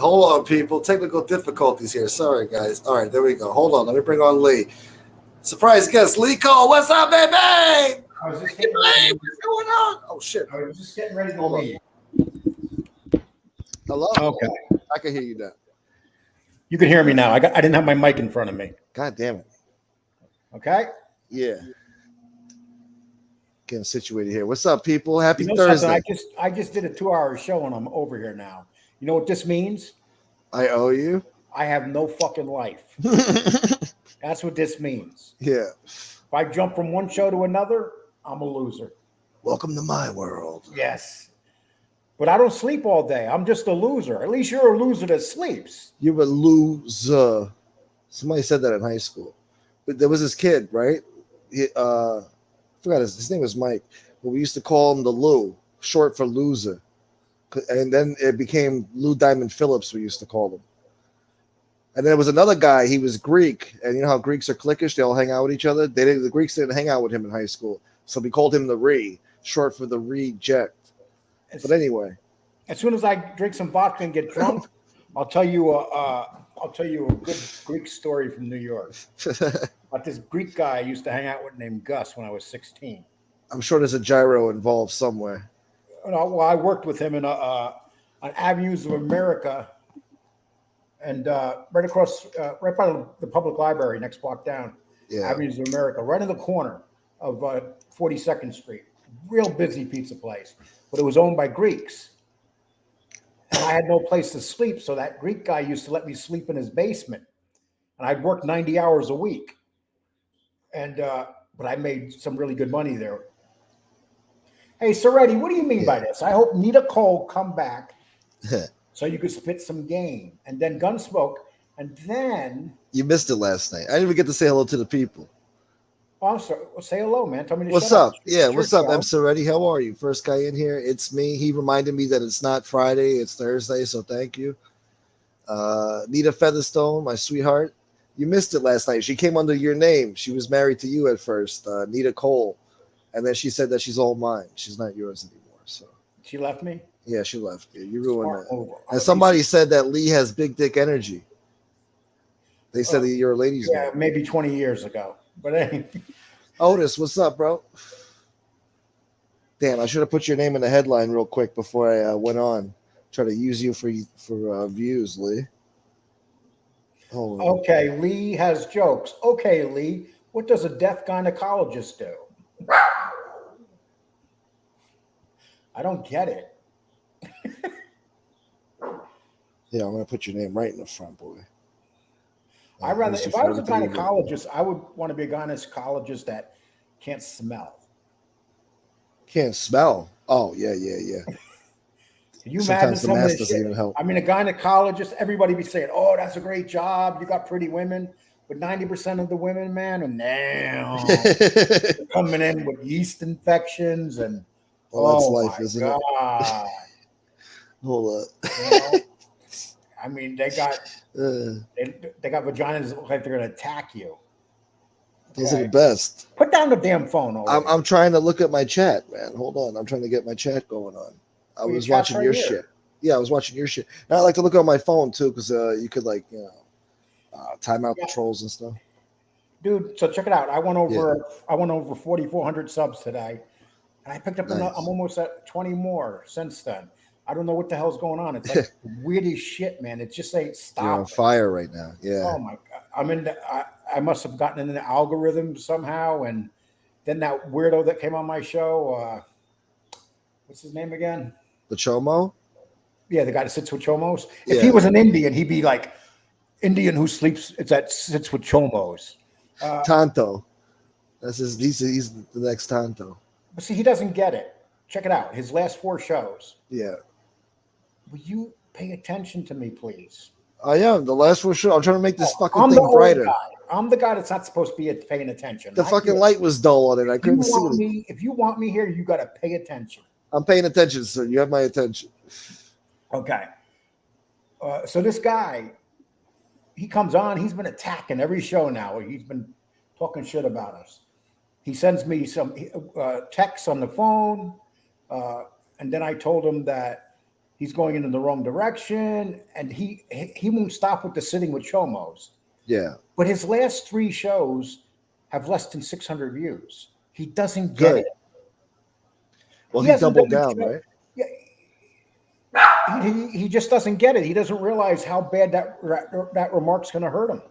Hold on, people. Technical difficulties here. Sorry, guys. All right, there we go. Hold on. Let me bring on Lee. Surprise guest, Lee Cole. What's up, baby? I was just getting ready. What's going on? Oh, shit. I was just getting ready to Hold on. leave. Hello? Okay. I can hear you now. You can hear me now. I didn't have my mic in front of me. God damn it. Okay. Yeah. Getting situated here. What's up, people? Happy You know Thursday. I just did a 2-hour show and I'm over here now. You know what this means? I owe you. I have no fucking life. That's what this means. Yeah. If I jump from one show to another, I'm a loser. Welcome to my world. Yes. But I don't sleep all day. I'm just a loser. At least you're a loser that sleeps. You're a loser. Somebody said that in high school. But there was this kid, right? I forgot his name was Mike. But we used to call him the Lou, short for loser. And then it became Lou Diamond Phillips, we used to call him. And there was another guy, he was Greek. And you know how Greeks are cliquish? They all hang out with each other. The Greeks didn't hang out with him in high school. So we called him the Re, short for the reject. But anyway. As soon as I drink some vodka and get drunk, I'll tell you a good Greek story from New York. About this Greek guy I used to hang out with named Gus when I was 16. I'm sure there's a gyro involved somewhere. Well, I worked with him on Avenues of America, and right across, right by the public library, next block down. Yeah. Avenues of America, right in the corner of 42nd Street. Real busy pizza place, but it was owned by Greeks. And I had no place to sleep, so that Greek guy used to let me sleep in his basement, and I'd work 90 hours a week. And but I made some really good money there. Hey, Soretti, what do you mean by this? I hope Nita Cole come back so you could spit some game, and then Gunsmoke, and then you missed it last night. I didn't even get to say hello to the people. Oh, I'm sorry. Well, say hello, man. Tell me to what's shut up? Up. Yeah, It's what's your up, show. M. Soretti? How are you? First guy in here. It's me. He reminded me that it's not Friday, it's Thursday, so thank you. Nita Featherstone, my sweetheart. You missed it last night. She came under your name. She was married to you at first, Nita Cole. And then she said that she's all mine. She's not yours anymore. So She left me? yeah, she left you. You ruined Smart it. move. And somebody said that Lee has big dick energy. They said that you're a ladies' Yeah, man. maybe 20 years ago. But anyway. Otis, what's up, bro? Damn, I should have put your name in the headline real quick before I went on. Try to use you for views, Lee. Hold on. Okay, Lee has jokes. Okay, Lee, what does a deaf gynecologist do? I don't get it. Yeah, I'm gonna put your name right in the front, boy. I'd rather, if I was a gynecologist, I would want to be a gynecologist that can't smell. Can't smell. Oh, yeah. Can you Sometimes imagine the some of mask this doesn't shit? even help. I mean, a gynecologist, everybody be saying, "Oh, that's a great job. You got pretty women." But 90% of the women, man, are now coming in with yeast infections and Well, that's oh life, my isn't God. it? Hold up. You know? I mean, they got Uh, they got vaginas that look like they're gonna attack you. those are the best. Put down the damn phone. I'm trying to look at my chat, man. Hold on. I'm trying to get my chat going on. I was watching your shit. Yeah, I was watching your shit. And I like to look on my phone too, because you could time out the trolls and stuff. Dude, so check it out. I went over 4,400 subs today, and I picked up another. I'm almost at 20 more since then. I don't know what the hell's going on. It's like weird as shit, man. It just ain't stopping. You're on fire right now. Yeah. Oh my God. I must have gotten in the algorithm somehow, and then that weirdo that came on my show, what's his name again? The Chomo? Yeah, the guy that sits with chomos. If he was an Indian, he'd be like Indian who sleeps. It's that sits with chomos. Tonto. That's his. He's the next Tonto. But see, he doesn't get it. Check it out. His last 4 shows. Yeah. Will you pay attention to me, please? I am. The last 4 shows. I'm trying to make this fucking I'm thing brighter. Guy. I'm the guy that's not supposed to be paying attention. The fucking light was dull on it. I couldn't see it. If you want me here, you got to pay attention. I'm paying attention, sir. You have my attention. Okay. So this guy, he comes on. He's been attacking every show now. He's been talking shit about us. He sends me some texts on the phone. And then I told him that he's going in the wrong direction, and he won't stop with the sitting with chomos. Yeah. But his last 3 shows have less than 600 views. He doesn't get Good. it. Well, He he hasn't done doubled the down, show. right? Yeah, he just doesn't get it. He doesn't realize how bad that remark's going to hurt him.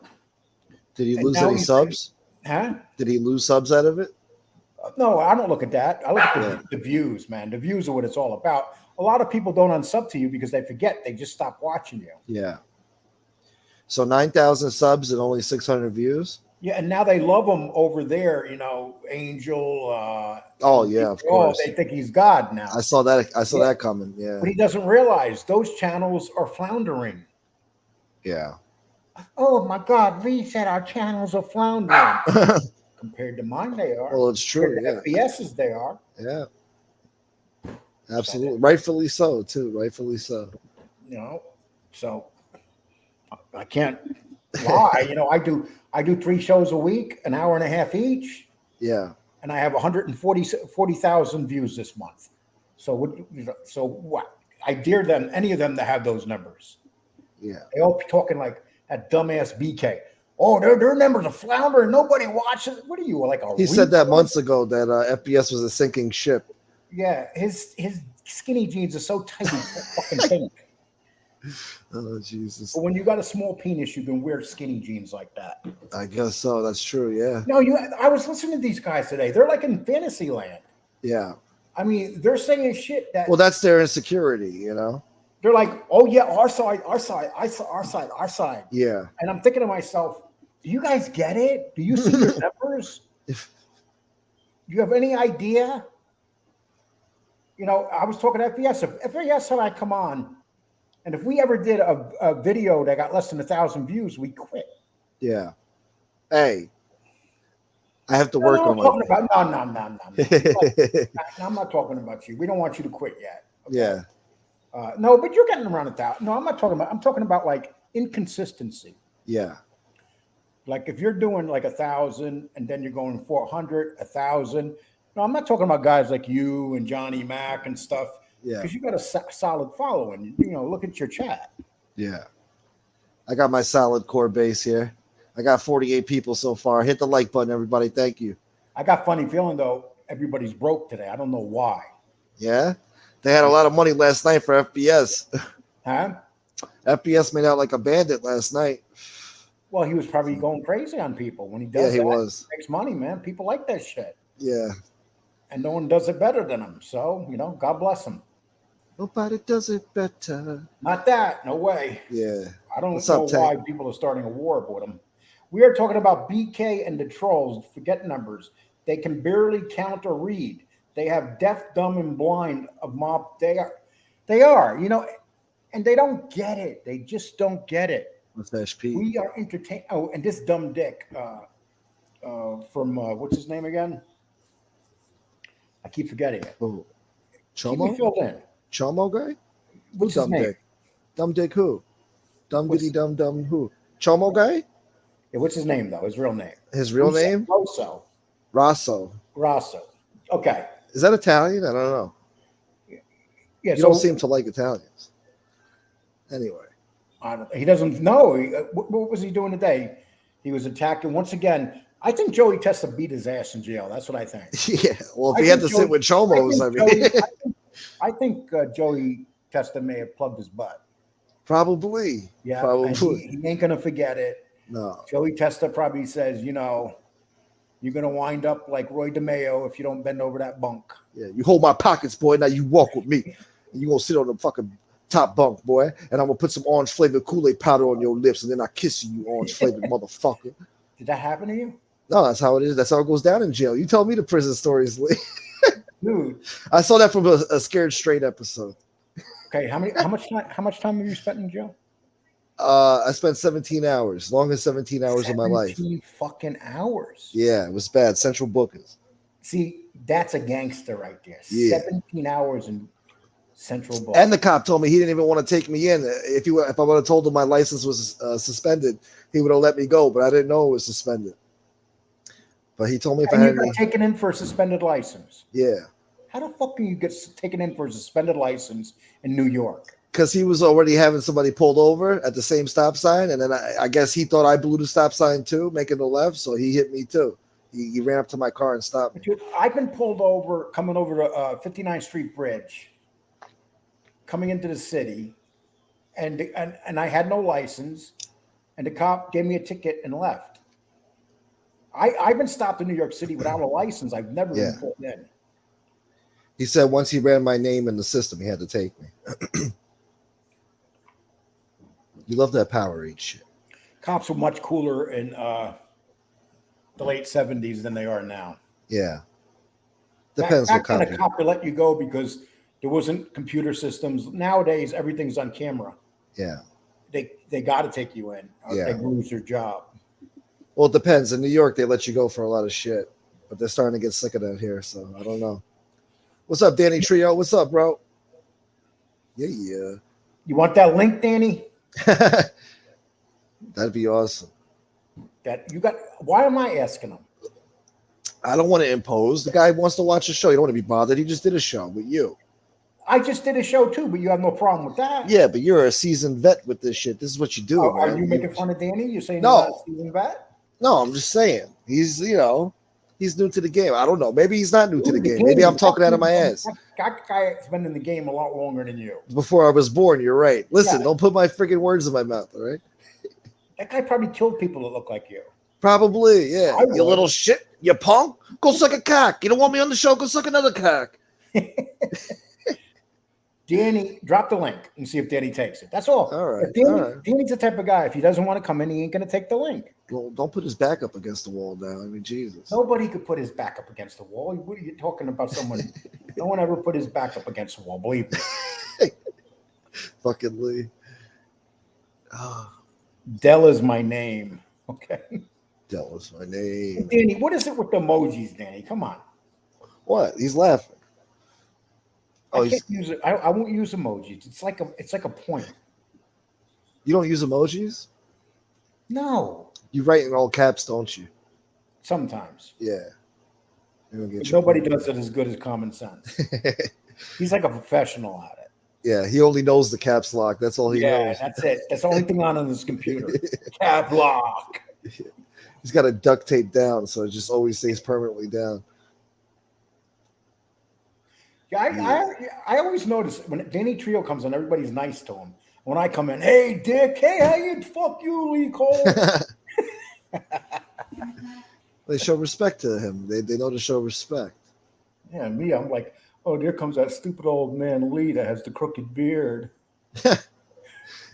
Did he And lose now any subs? Huh? Did he lose subs out of it? No, I don't look at that. I look at Yeah. the views, man. The views are what it's all about. A lot of people don't unsub to you because they forget. They just stop watching you. Yeah. So 9,000 subs and only 600 views. Yeah, and now they love him over there. Angel. Oh yeah, of course. They think he's God now. I saw that. I saw that coming. Yeah. But he doesn't realize those channels are floundering. Yeah. Oh my God, Lee said our channels are floundering. Compared to mine, they are. Well, it's true. Compared Yeah. to FBS's, they are. Yeah. Absolutely. Rightfully so, too. Rightfully so. So I can't lie. I do 3 shows a week, an hour and a half each. Yeah. And I have 140,000 views this month. So what? I dare them, any of them, to have those numbers. Yeah. They all talking like that dumbass BK. Oh, their numbers are floundering. Nobody watches. What are you, like a? He said that months ago that FBS was a sinking ship. Yeah, his skinny jeans are so tight, fucking pink. Oh Jesus! But when you got a small penis, you can wear skinny jeans like that. I guess so. That's true. Yeah. No, I was listening to these guys today. They're like in fantasy land. Yeah. I mean, they're saying shit that. Well, that's their insecurity, They're like, oh yeah, our side, our side, our side, our side. Yeah. And I'm thinking to myself, do you guys get it? Do you see your numbers? Do you have any idea? I was talking to FBS. If FBS and I come on, and if we ever did a video that got less than 1,000 views, we quit. Yeah. Hey, I have to work on my. No. I'm not talking about you. We don't want you to quit yet. Okay? Yeah. No, but you're getting around 1,000. No, I'm not talking about. I'm talking about like inconsistency. Yeah. Like if you're doing like 1,000 and then you're going 400, 1,000. No, I'm not talking about guys like you and Johnny Mac and stuff. Yeah. Because you got a solid following. Look at your chat. Yeah. I got my solid core base here. I got 48 people so far. Hit the like button, everybody. Thank you. I got funny feeling though. Everybody's broke today. I don't know why. Yeah. They had a lot of money last night for FBS. Huh? FBS made out like a bandit last night. Well, he was probably going crazy on people when he does. Yeah, he was. He makes money, man. People like that shit. Yeah. And no one does it better than him. So, God bless him. Nobody does it better. Not that. No way. Yeah. I don't What's know up, why Tank? people are starting a war with him. We are talking about BK and the trolls. Forget numbers. They can barely count or read. They have deaf, dumb, and blind of mob. They are, and they don't get it. They just don't get it. What's HP? We are entertained. Oh, and this dumb dick from what's his name again? I keep forgetting it. Who? Keep me Chomo? filled in. Chomo guy? What's Who his dumb name? dick? Dumb dick who? Dumb What's- diddy dumb who? Chomo guy? Yeah, what's his name though? His real name? His real name? Rosso. Rosso. Okay. Is that Italian? I don't know. Yeah. You don't seem to like Italians. Anyway. He doesn't know. What was he doing today? He was attacking once again. I think Joey Testa beat his ass in jail. That's what I think. Yeah. Well, if he had to sit with Chomos, I think Joey Testa may have plugged his butt. Probably. Yeah. Probably. He ain't gonna forget it. No. Joey Testa probably says, you're gonna wind up like Roy DeMeo if you don't bend over that bunk. Yeah. You hold my pockets, boy. Now you walk with me. And you gonna sit on the fucking top bunk, boy. And I'm gonna put some orange flavored Kool-Aid powder on your lips, and then I kiss you, orange flavored motherfucker. Did that happen to you? No, that's how it is. That's how it goes down in jail. You tell me the prison stories, Lee. Dude. I saw that from a Scared Straight episode. Okay, how much time have you spent in jail? I spent 17 hours, longest 17 hours of my life. 17 fucking hours. Yeah, it was bad. Central Bookings. See, that's a gangster right there. Yeah. 17 hours in Central Bookings. And the cop told me he didn't even want to take me in. If I would have told him my license was suspended, he would have let me go. But I didn't know it was suspended. But he told me if and I you had got any. taken in for a suspended license. Yeah. How the fuck can you get taken in for a suspended license in New York? because he was already having somebody pulled over at the same stop sign, and then I guess he thought I blew the stop sign too, making the left, so he hit me too. He ran up to my car and stopped me. But dude, I've been pulled over coming over to 59th Street Bridge, coming into the city, and I had no license, and the cop gave me a ticket and left. I've been stopped in New York City without a license. I've never been pulled in. He said once he ran my name in the system, he had to take me. You love that Power Age shit. Cops were much cooler in the late 70s than they are now. Yeah. Depends what cop. Back then, a cop would let you go because there wasn't computer systems. Nowadays, everything's on camera. Yeah. They got to take you in or they lose their job. Well, it depends. In New York, they let you go for a lot of shit, but they're starting to get sick of that here, so I don't know. What's up, Danny Trio? What's up, bro? Yeah. You want that link, Danny? That'd be awesome. Why am I asking him? I don't want to impose. The guy wants to watch a show. You don't want to be bothered. He just did a show with you. I just did a show too, but you have no problem with that. Yeah, but you're a seasoned vet with this shit. This is what you do. Oh, are you making fun of Danny? You're saying no. He's not a seasoned vet? No, I'm just saying. He's new to the game. I don't know. Maybe he's not new to the game. Maybe I'm talking out of my ass. That guy's been in the game a lot longer than you. Before I was born, you're right. Listen, don't put my freaking words in my mouth, all right? That guy probably killed people that look like you. Probably, yeah. You little shit. You punk. Go suck a cock. You don't want me on the show? Go suck another cock. Danny, drop the link and see if Danny takes it. That's all. All right. Danny's the type of guy, if he doesn't want to come in, he ain't going to take the link. Well, don't put his back up against the wall now. I mean, Jesus. Nobody could put his back up against the wall. What are you talking about? No one ever put his back up against the wall, believe me. Fucking Lee. Dell is my name. Okay. Dell is my name. Danny, what is it with the emojis, Danny? Come on. What? He's laughing. I can't use it. I won't use emojis. It's like a point. You don't use emojis? No. You write in all caps, don't you? Sometimes. Yeah. Nobody does it as good as common sense. He's like a professional at it. Yeah, he only knows the caps lock. That's all he knows. Yeah, that's it. That's the only thing on his computer. Cap lock. He's got it duct taped down, so it just always stays permanently down. Yeah, I always notice when Danny Trio comes on, everybody's nice to him. When I come in, hey, Dick, hey, how you? Fuck you, Lee Cole. They show respect to him. They know to show respect. Yeah, me, I'm like, oh, there comes that stupid old man Lee that has the crooked beard.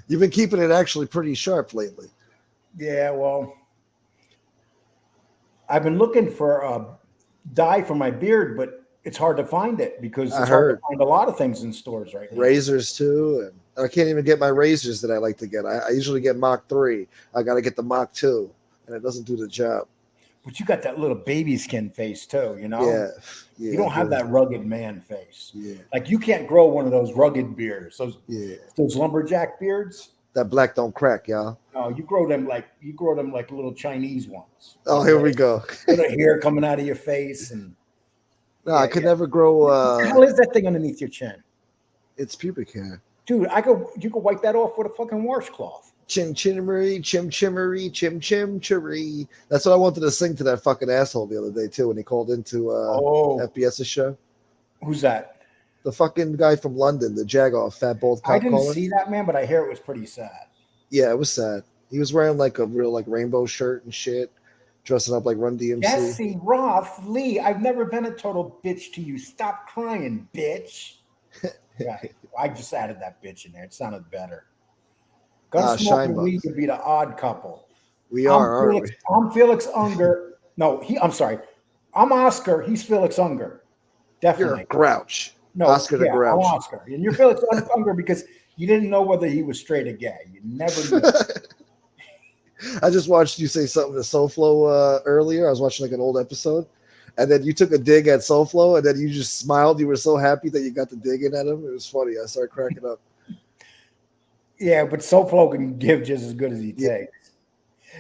You've been keeping it actually pretty sharp lately. Yeah, well, I've been looking for a dye for my beard, but it's hard to find it because it's hard to find a lot of things in stores right now. Razors too, and I can't even get my razors that I like to get. I usually get Mach 3. I got to get the Mach 2, and it doesn't do the job. But you got that little baby skin face too, you know? Yeah. You don't have that rugged man face. Yeah. Like you can't grow one of those rugged beards, those lumberjack beards. That black don't crack, y'all. No, you grow them like little Chinese ones. Oh, here we go. Little hair coming out of your face and. No, I could never grow. What the hell is that thing underneath your chin? It's pubic hair. Dude, you could wipe that off with a fucking washcloth. Chim chimmery, chim chimmery, chim chim chimmery. That's what I wanted to sing to that fucking asshole the other day too when he called into FBS's show. Who's that? The fucking guy from London, the Jagoff, fat bald cop. I didn't see that, man, but I hear it was pretty sad. Yeah, it was sad. He was wearing like a real like rainbow shirt and shit, dressing up like Run DMC. Jesse Roth Lee, I've never been a total bitch to you. Stop crying, bitch. Yeah, I just added that bitch in there. It sounded better. Gunsmoke and Lee could be the odd couple. I'm Felix Unger. No, I'm sorry. I'm Oscar. He's Felix Unger. Definitely. You're a grouch. No, Oscar the Grouch. I'm Oscar. And you're Felix Unger because you didn't know whether he was straight or gay. You never knew. I just watched you say something to SoFlo earlier. I was watching like an old episode. And then you took a dig at SoFlo, and then you just smiled. You were so happy that you got the dig in at him. It was funny. I started cracking up. Yeah, but SoFlo can give just as good as he takes.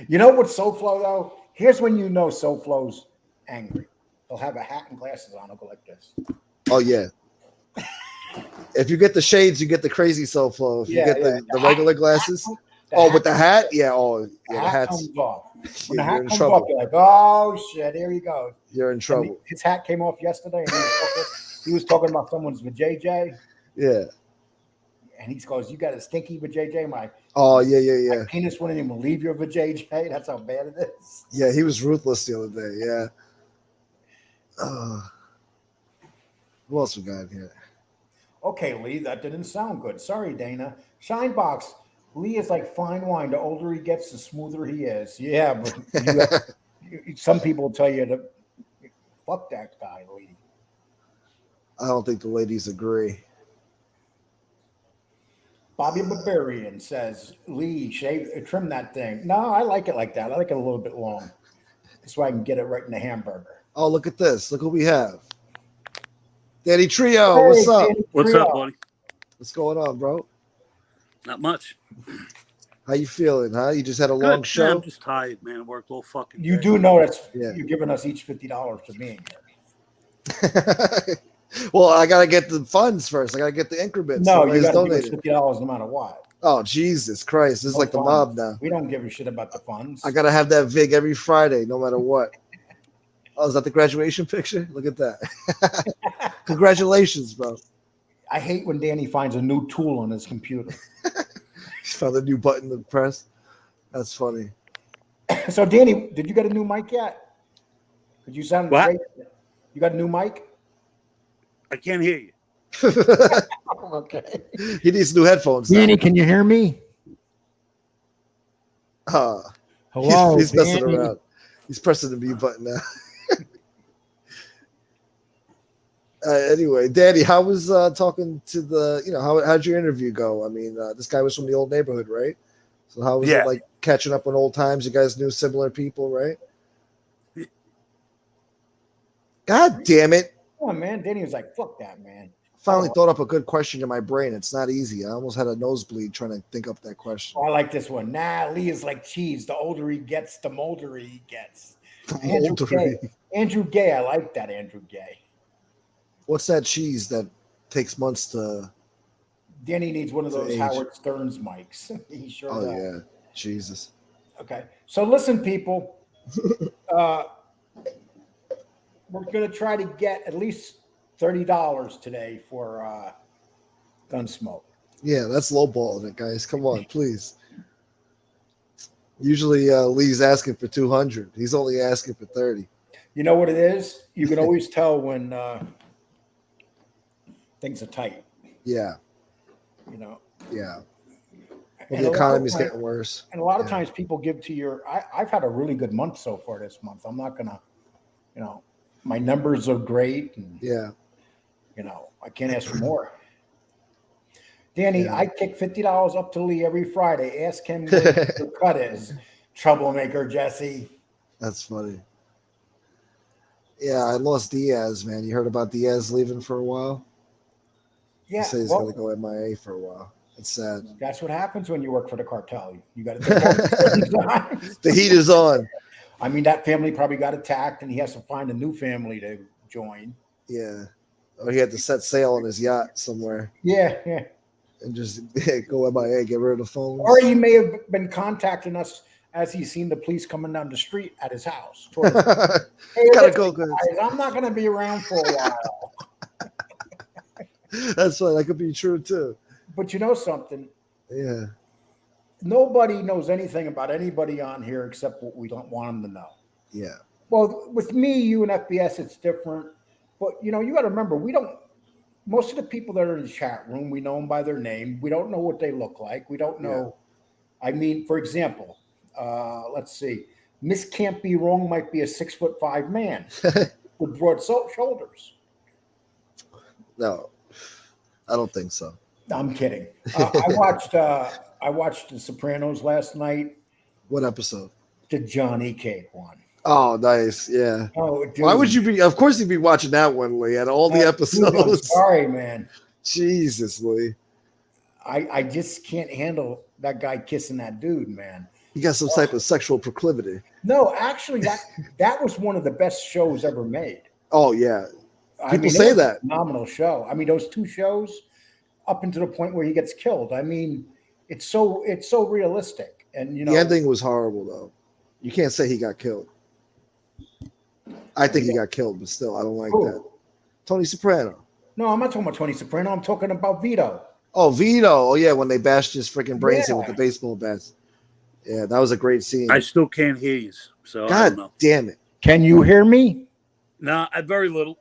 You know what SoFlo, though? Here's when you know SoFlo's angry. He'll have a hat and glasses on. He'll go like this. Oh, yeah. If you get the shades, you get the crazy self flow. If you get the regular glasses, with the hat, the hat hat's comes off. When the you're hat in comes trouble. off, you're like, oh shit, here he goes. You're in trouble. His hat came off yesterday, and he was talking about someone's vajayjay. Yeah. And he goes, "You got a stinky vajayjay." My penis wouldn't even leave your vajayjay. That's how bad it is. Yeah, he was ruthless the other day. Yeah. Who else we got here? Okay, Lee, that didn't sound good. Sorry, Dana. Shinebox. Lee is like fine wine. The older he gets, the smoother he is. Yeah, but some people tell you to fuck that guy, Lee. I don't think the ladies agree. Bobby Barbarian says, Lee, trim that thing. No, I like it like that. I like it a little bit long. That's why I can get it right in the hamburger. Oh, look at this. Look what we have. Danny Trio, what's up? What's up, buddy? What's going on, bro? Not much. How you feeling, huh? You just had a long show? Yeah, I'm just tired, man. I worked all fucking day. You do know you're giving us each $50 for being here. Well, I got to get the funds first. I got to get the increments. No, you got to give us $50 no matter what. Oh, Jesus Christ. This is like the mob now. We don't give a shit about the funds. I got to have that VIG every Friday, no matter what. Oh, is that the graduation picture? Look at that. Congratulations, bro. I hate when Danny finds a new tool on his computer. He found a new button to press. That's funny. So, Danny, did you get a new mic yet? Did you sound great? You got a new mic? I can't hear you. Okay. He needs new headphones. Danny, can you hear me? Hello. He's messing around. He's pressing the mute button now. Anyway, Danny, how was talking to how'd your interview go? I mean, this guy was from the old neighborhood, right? So how was it like catching up on old times? You guys knew similar people, right? God damn it. Come on, man. Danny was like, fuck that, man. Finally thought up a good question in my brain. It's not easy. I almost had a nosebleed trying to think up that question. Oh, I like this one. Nah, Lee is like cheese. The older he gets, the molder he gets. Andrew Gay. I like that, Andrew Gay. What's that cheese that takes months to... Danny needs one of those Howard Stern's mics. He sure does. Oh, yeah. Jesus. Okay. So listen, people. We're going to try to get at least $30 today for Gunsmoke. Yeah, that's lowballing it, guys. Come on, please. Usually Lee's asking for 200. He's only asking for 30. You know what it is? You can always tell when things are tight. Yeah. You know? Yeah. Well, the economy's getting worse. And a lot of times people give to your... I've had a really good month so far this month. I'm not going to, my numbers are great. And, I can't ask for more. Danny, I kick $50 up to Lee every Friday. Ask him where the cut is. Troublemaker, Jesse. That's funny. Yeah, I lost Diaz, man. You heard about Diaz leaving for a while? Yeah. He said he's going to go MIA for a while. It's sad. That's what happens when you work for the cartel. You got to take The heat is on. I mean, that family probably got attacked, and he has to find a new family to join. Yeah. Or he had to set sail on his yacht somewhere. Yeah. And just go MIA, get rid of the phone. Or he may have been contacting us as he's seen the police coming down the street at his house. Hey, gotta go, guys. I'm not going to be around for a while. That's why that could be true too. But you know something? Yeah. Nobody knows anything about anybody on here except what we don't want them to know. Yeah. Well, with me, you and FBS, it's different. But, you got to remember, most of the people that are in the chat room, we know them by their name. We don't know what they look like. We don't know. Yeah. I mean, for example, let's see. Miss Can't Be Wrong might be a 6'5" man with broad shoulders. No, I don't think so. I'm kidding. I watched The Sopranos last night. What episode? The Johnny Cake one. Oh, nice. Yeah. Oh, dude. Why would you be? Of course, you'd be watching that one, Lee. At all the episodes. Dude, I'm sorry, man. Jesus, Lee. I just can't handle that guy kissing that dude, man. You got some type of sexual proclivity. No, actually, that was one of the best shows ever made. Oh yeah. People say it was that. a phenomenal show. I mean, those two shows up into the point where he gets killed. I mean, it's so realistic. And The ending was horrible, though. You can't say he got killed. I think he got killed, but still, I don't like that. Tony Soprano. No, I'm not talking about Tony Soprano. I'm talking about Vito. Oh, Vito. Oh, yeah, when they bashed his freaking brains in with Yeah. the baseball bats. Yeah, that was a great scene. I still can't hear you, so I God don't know. damn it. Can you hear me? No, very little.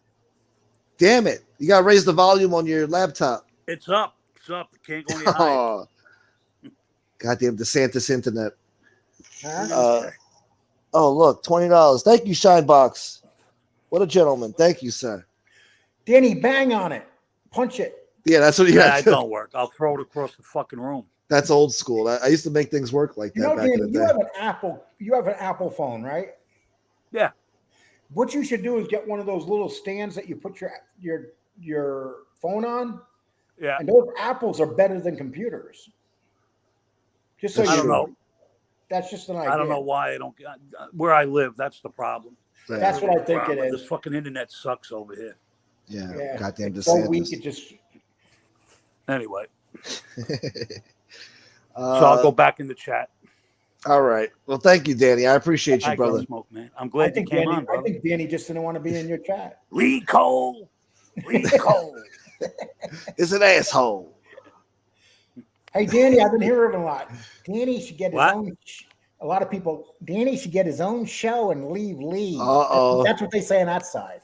Damn it. You got to raise the volume on your laptop. It's up. It's up. It can't go any higher. Oh, goddamn DeSantis internet. Huh? Oh, look, $20. Thank you, Shinebox. What a gentleman. Thank you, sir. Danny, bang on it. Punch it. Yeah, that's what you Yeah, got it to do. don't work. I'll throw it across the fucking room. That's old school. I used to make things work like that You know, back in Danny, the you day. have an Apple phone, right? Yeah. What you should do is get one of those little stands that you put your phone on. Yeah. And those apples are better than computers. Just so That's you true. know. That's just an idea. I don't know why I don't. Where I live, that's the problem. Yeah. That's what I think it is. This fucking internet sucks over here. Yeah, goddamn it's so DeSantis. weak. It just Anyway, so I'll go back in the chat. All right. Well, thank you, Danny. I appreciate you, Hi, brother. Gunsmoke, man. I'm glad you came on, I bro. think Danny just didn't want to be in your chat. Lee Cole. Lee Cole. It's an asshole. Hey, Danny, I've been hearing a lot. Danny should get his What? own. A lot of people. Danny should get his own show and leave Lee. Uh-oh. That's what they say on that side.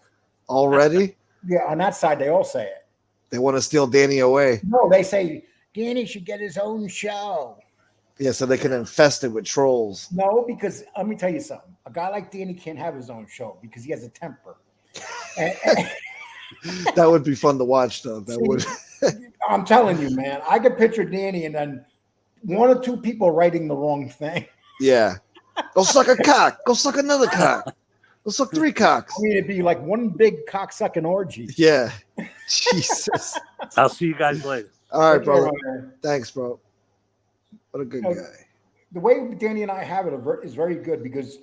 Already? Yeah, on that side they all say it. They want to steal Danny away. No, they say Danny should get his own show. Yeah, so they can infest it with trolls. No, because let me tell you something. A guy like Danny can't have his own show because he has a temper. And That would be fun to watch, though. That would. I'm telling you, man, I could picture Danny and then one or two people writing the wrong thing. Yeah. Go suck a cock. Go suck another cock. Go suck 3 cocks. I mean, it'd be like one big cocksucking orgy. Yeah. Jesus. I'll see you guys later. All right, brother. Okay. Thanks, bro. What a good No, guy. The way Danny and I have it is very good because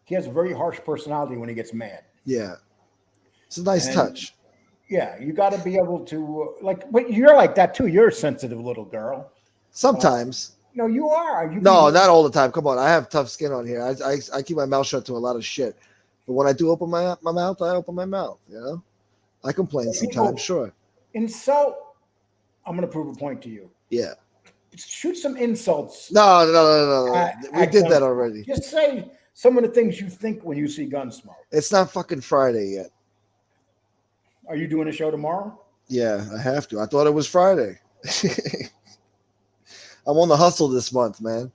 he has a very harsh personality when he gets mad. Yeah. It's a nice And- touch. Yeah, you got to be able to but you're like that too. You're a sensitive little girl. Sometimes. No, you are. No, not all the time. Come on. I have tough skin on here. I keep my mouth shut to a lot of shit. But when I do open my mouth, I open my mouth, you know? I complain sometimes, sure. Insult. I'm going to prove a point to you. Yeah. Shoot some insults. No. We did that Gunsmoke. already. Just say some of the things you think when you see Gunsmoke. It's not fucking Friday yet. Are you doing a show tomorrow? Yeah, I have to. I thought it was Friday. I'm on the hustle this month, man.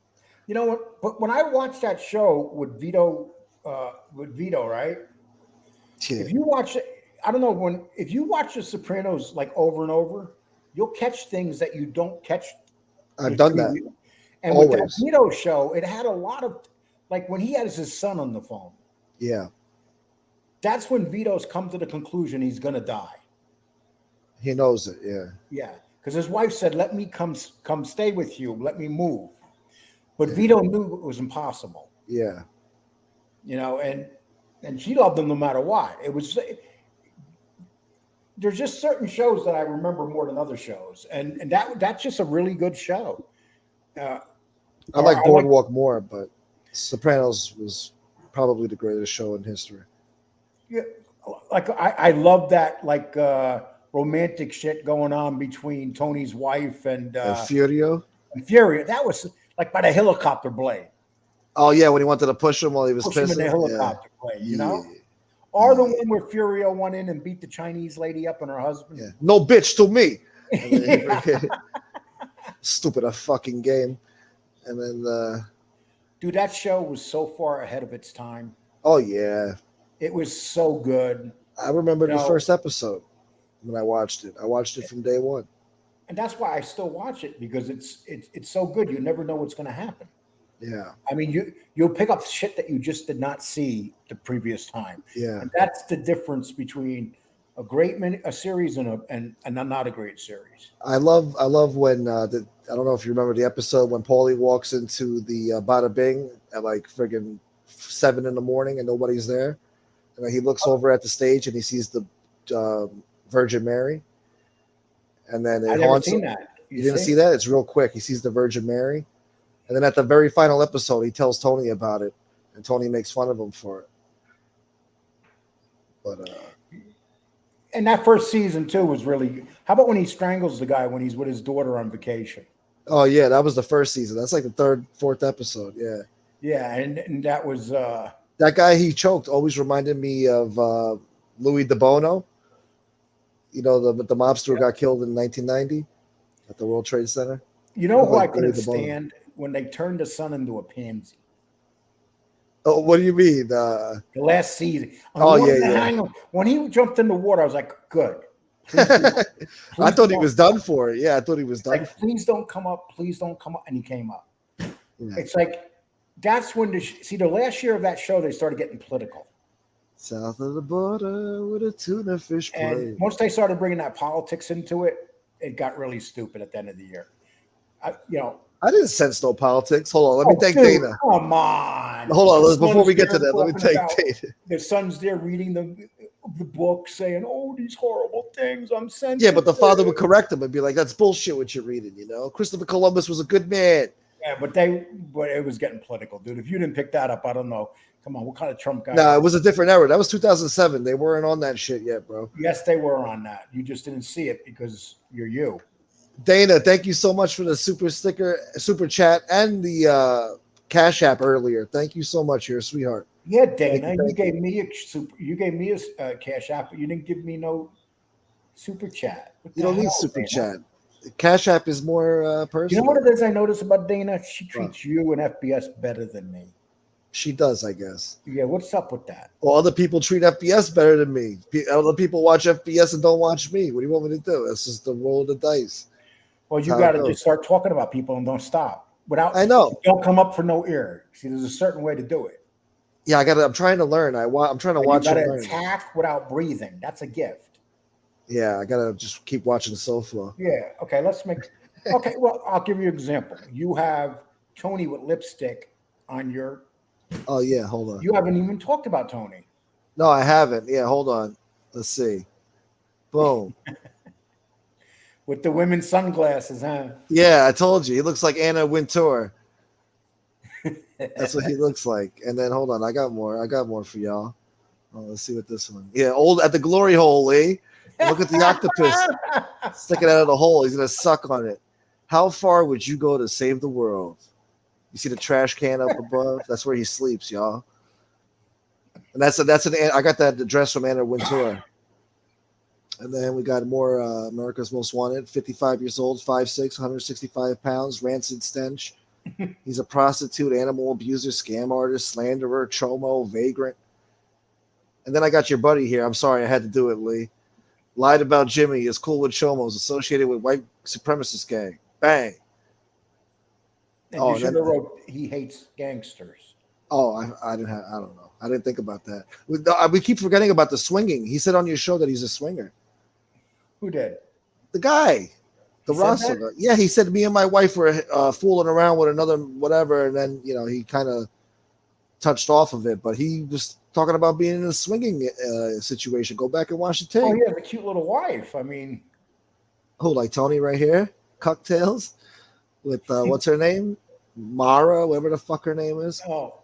You know what? But when I watched that show with Vito, right? Yeah. If you watch it, I don't know if you watch The Sopranos like over and over, you'll catch things that you don't catch. I've done that. And with that Always. Vito show, it had a lot of like when he has his son on the phone. Yeah. That's when Vito's come to the conclusion he's gonna die. He knows it. Yeah. Yeah, because his wife said, "Let me come stay with you. Let me move." But Vito knew it was impossible. Yeah. You know, and she loved him no matter what. There's just certain shows that I remember more than other shows, and that's just a really good show. I like Boardwalk more, but Sopranos was probably the greatest show in history. Yeah, like I love that like romantic shit going on between Tony's wife and Furio. Fury. That was like by the helicopter blade. Oh yeah, when he wanted to push him while he was Push him in pissing. the helicopter blade, you know? Yeah. Or the one where Furio went in and beat the Chinese lady up and her husband. Yeah. No bitch to me. Stupid a fucking game. And then Dude, that show was so far ahead of its time. oh yeah. It was so good. I remember the No. first episode when I watched it. I watched it from day one. And that's why I still watch it because it's so good. You never know what's going to happen. Yeah. I mean, you'll pick up shit that you just did not see the previous time. Yeah. And that's the difference between a series and a not a great series. I love when I don't know if you remember the episode when Paulie walks into the Bada Bing at like friggin' 7 a.m. and nobody's there, and then he looks over at the stage and he sees the Virgin Mary, and then I it never haunts seen him. that. You didn't see that? It's real quick. He sees the Virgin Mary, and then at the very final episode, he tells Tony about it, and Tony makes fun of him for it. But And that first season too was really. How about when he strangles the guy when he's with his daughter on vacation? oh yeah, that was the first season. That's like the third, fourth episode. Yeah, Yeah, and that was. that guy he choked always reminded me of Louis DeBono. You know, the mobster who got killed in 1990 at the World Trade Center. You know who I Like Louis couldn't DeBono. stand when they turned the son into a pansy. Oh, what do you mean? The last season. Oh, yeah. When he jumped in the water, I was like, "Good." Please I thought he don't. was done for it. Yeah, I thought he was It's done. like, please don't come up. Please don't come up. And he came up. Yeah. It's like that's when the last year of that show they started getting political. South of the border with a tuna fish play. And once they started bringing that politics into it, it got really stupid at the end of the year. I didn't sense no politics. Hold on, let me thank dude, Dana. Come on. Hold on, before we get to there that, let me talking thank about Dana. The son's there reading the book, saying, "Oh, these horrible things. I'm sensitive." Yeah, but the father would correct him and be like, "That's bullshit what you're reading." You know, Christopher Columbus was a good man. Yeah, but it was getting political, dude. If you didn't pick that up, I don't know. Come on, what kind of Trump guy? Nah, it was a different era. That was 2007. They weren't on that shit yet, bro. Yes, they were on that. You just didn't see it because you're you. Dana, thank you so much for the super chat, and the Cash App earlier. Thank you so much. You're a sweetheart. Yeah, Dana, Thank you gave me a cash app, but you didn't give me no super chat. What You the don't need hell, super Dana? chat. Cash App is more You know personal. what it is I notice about Dana? She treats you and FBS better than me. She does, I guess. Yeah, what's up with that? Well, other people treat FBS better than me. Other people watch FBS and don't watch me. What do you want me to do? That's just the roll of the dice. Well, you That's how got it to just start talking about people and don't stop. I know. Don't come up for no ear. See, there's a certain way to do it. Yeah, I'm trying to learn. I'm trying to watch You got and to learn. attack without breathing. That's a gift. Yeah, I gotta just keep watching SoFlo. Yeah. Okay. Okay. Well, I'll give you an example. You have Tony with lipstick on your. Oh yeah, hold on. You haven't even talked about Tony. No, I haven't. Yeah, hold on. Let's see. Boom. With the women's sunglasses, huh? Yeah, I told you. He looks like Anna Wintour. That's what he looks like. And then hold on, I got more for y'all. Oh, let's see what this one. Yeah, old at the glory hole, Lee. And look at the octopus sticking out of the hole. He's gonna suck on it. How far would you go to save the world? You see the trash can up above? That's where he sleeps, y'all. And I got that address from Anna Wintour. And then we got more America's Most Wanted, 55 years old, 5'6", 165 pounds, rancid stench. He's a prostitute, animal abuser, scam artist, slanderer, chomo, vagrant. And then I got your buddy here. I'm sorry, I had to do it, Lee. Lied about Jimmy, is cool with chomos, associated with white supremacist gang. Bang. And you should have wrote, he hates gangsters. Oh, I don't know. I didn't think about that. We keep forgetting about the swinging. He said on your show that he's a swinger. Who did? The guy. The Russell guy. Yeah, he said me and my wife were fooling around with another whatever, and then he kind of touched off of it, but he was talking about being in a swinging situation. Go back and watch the tape. Oh, he has a cute little wife. I mean, who, like Tony right here? Cocktails with what's her name? Mara, whatever the fuck her name is. Oh,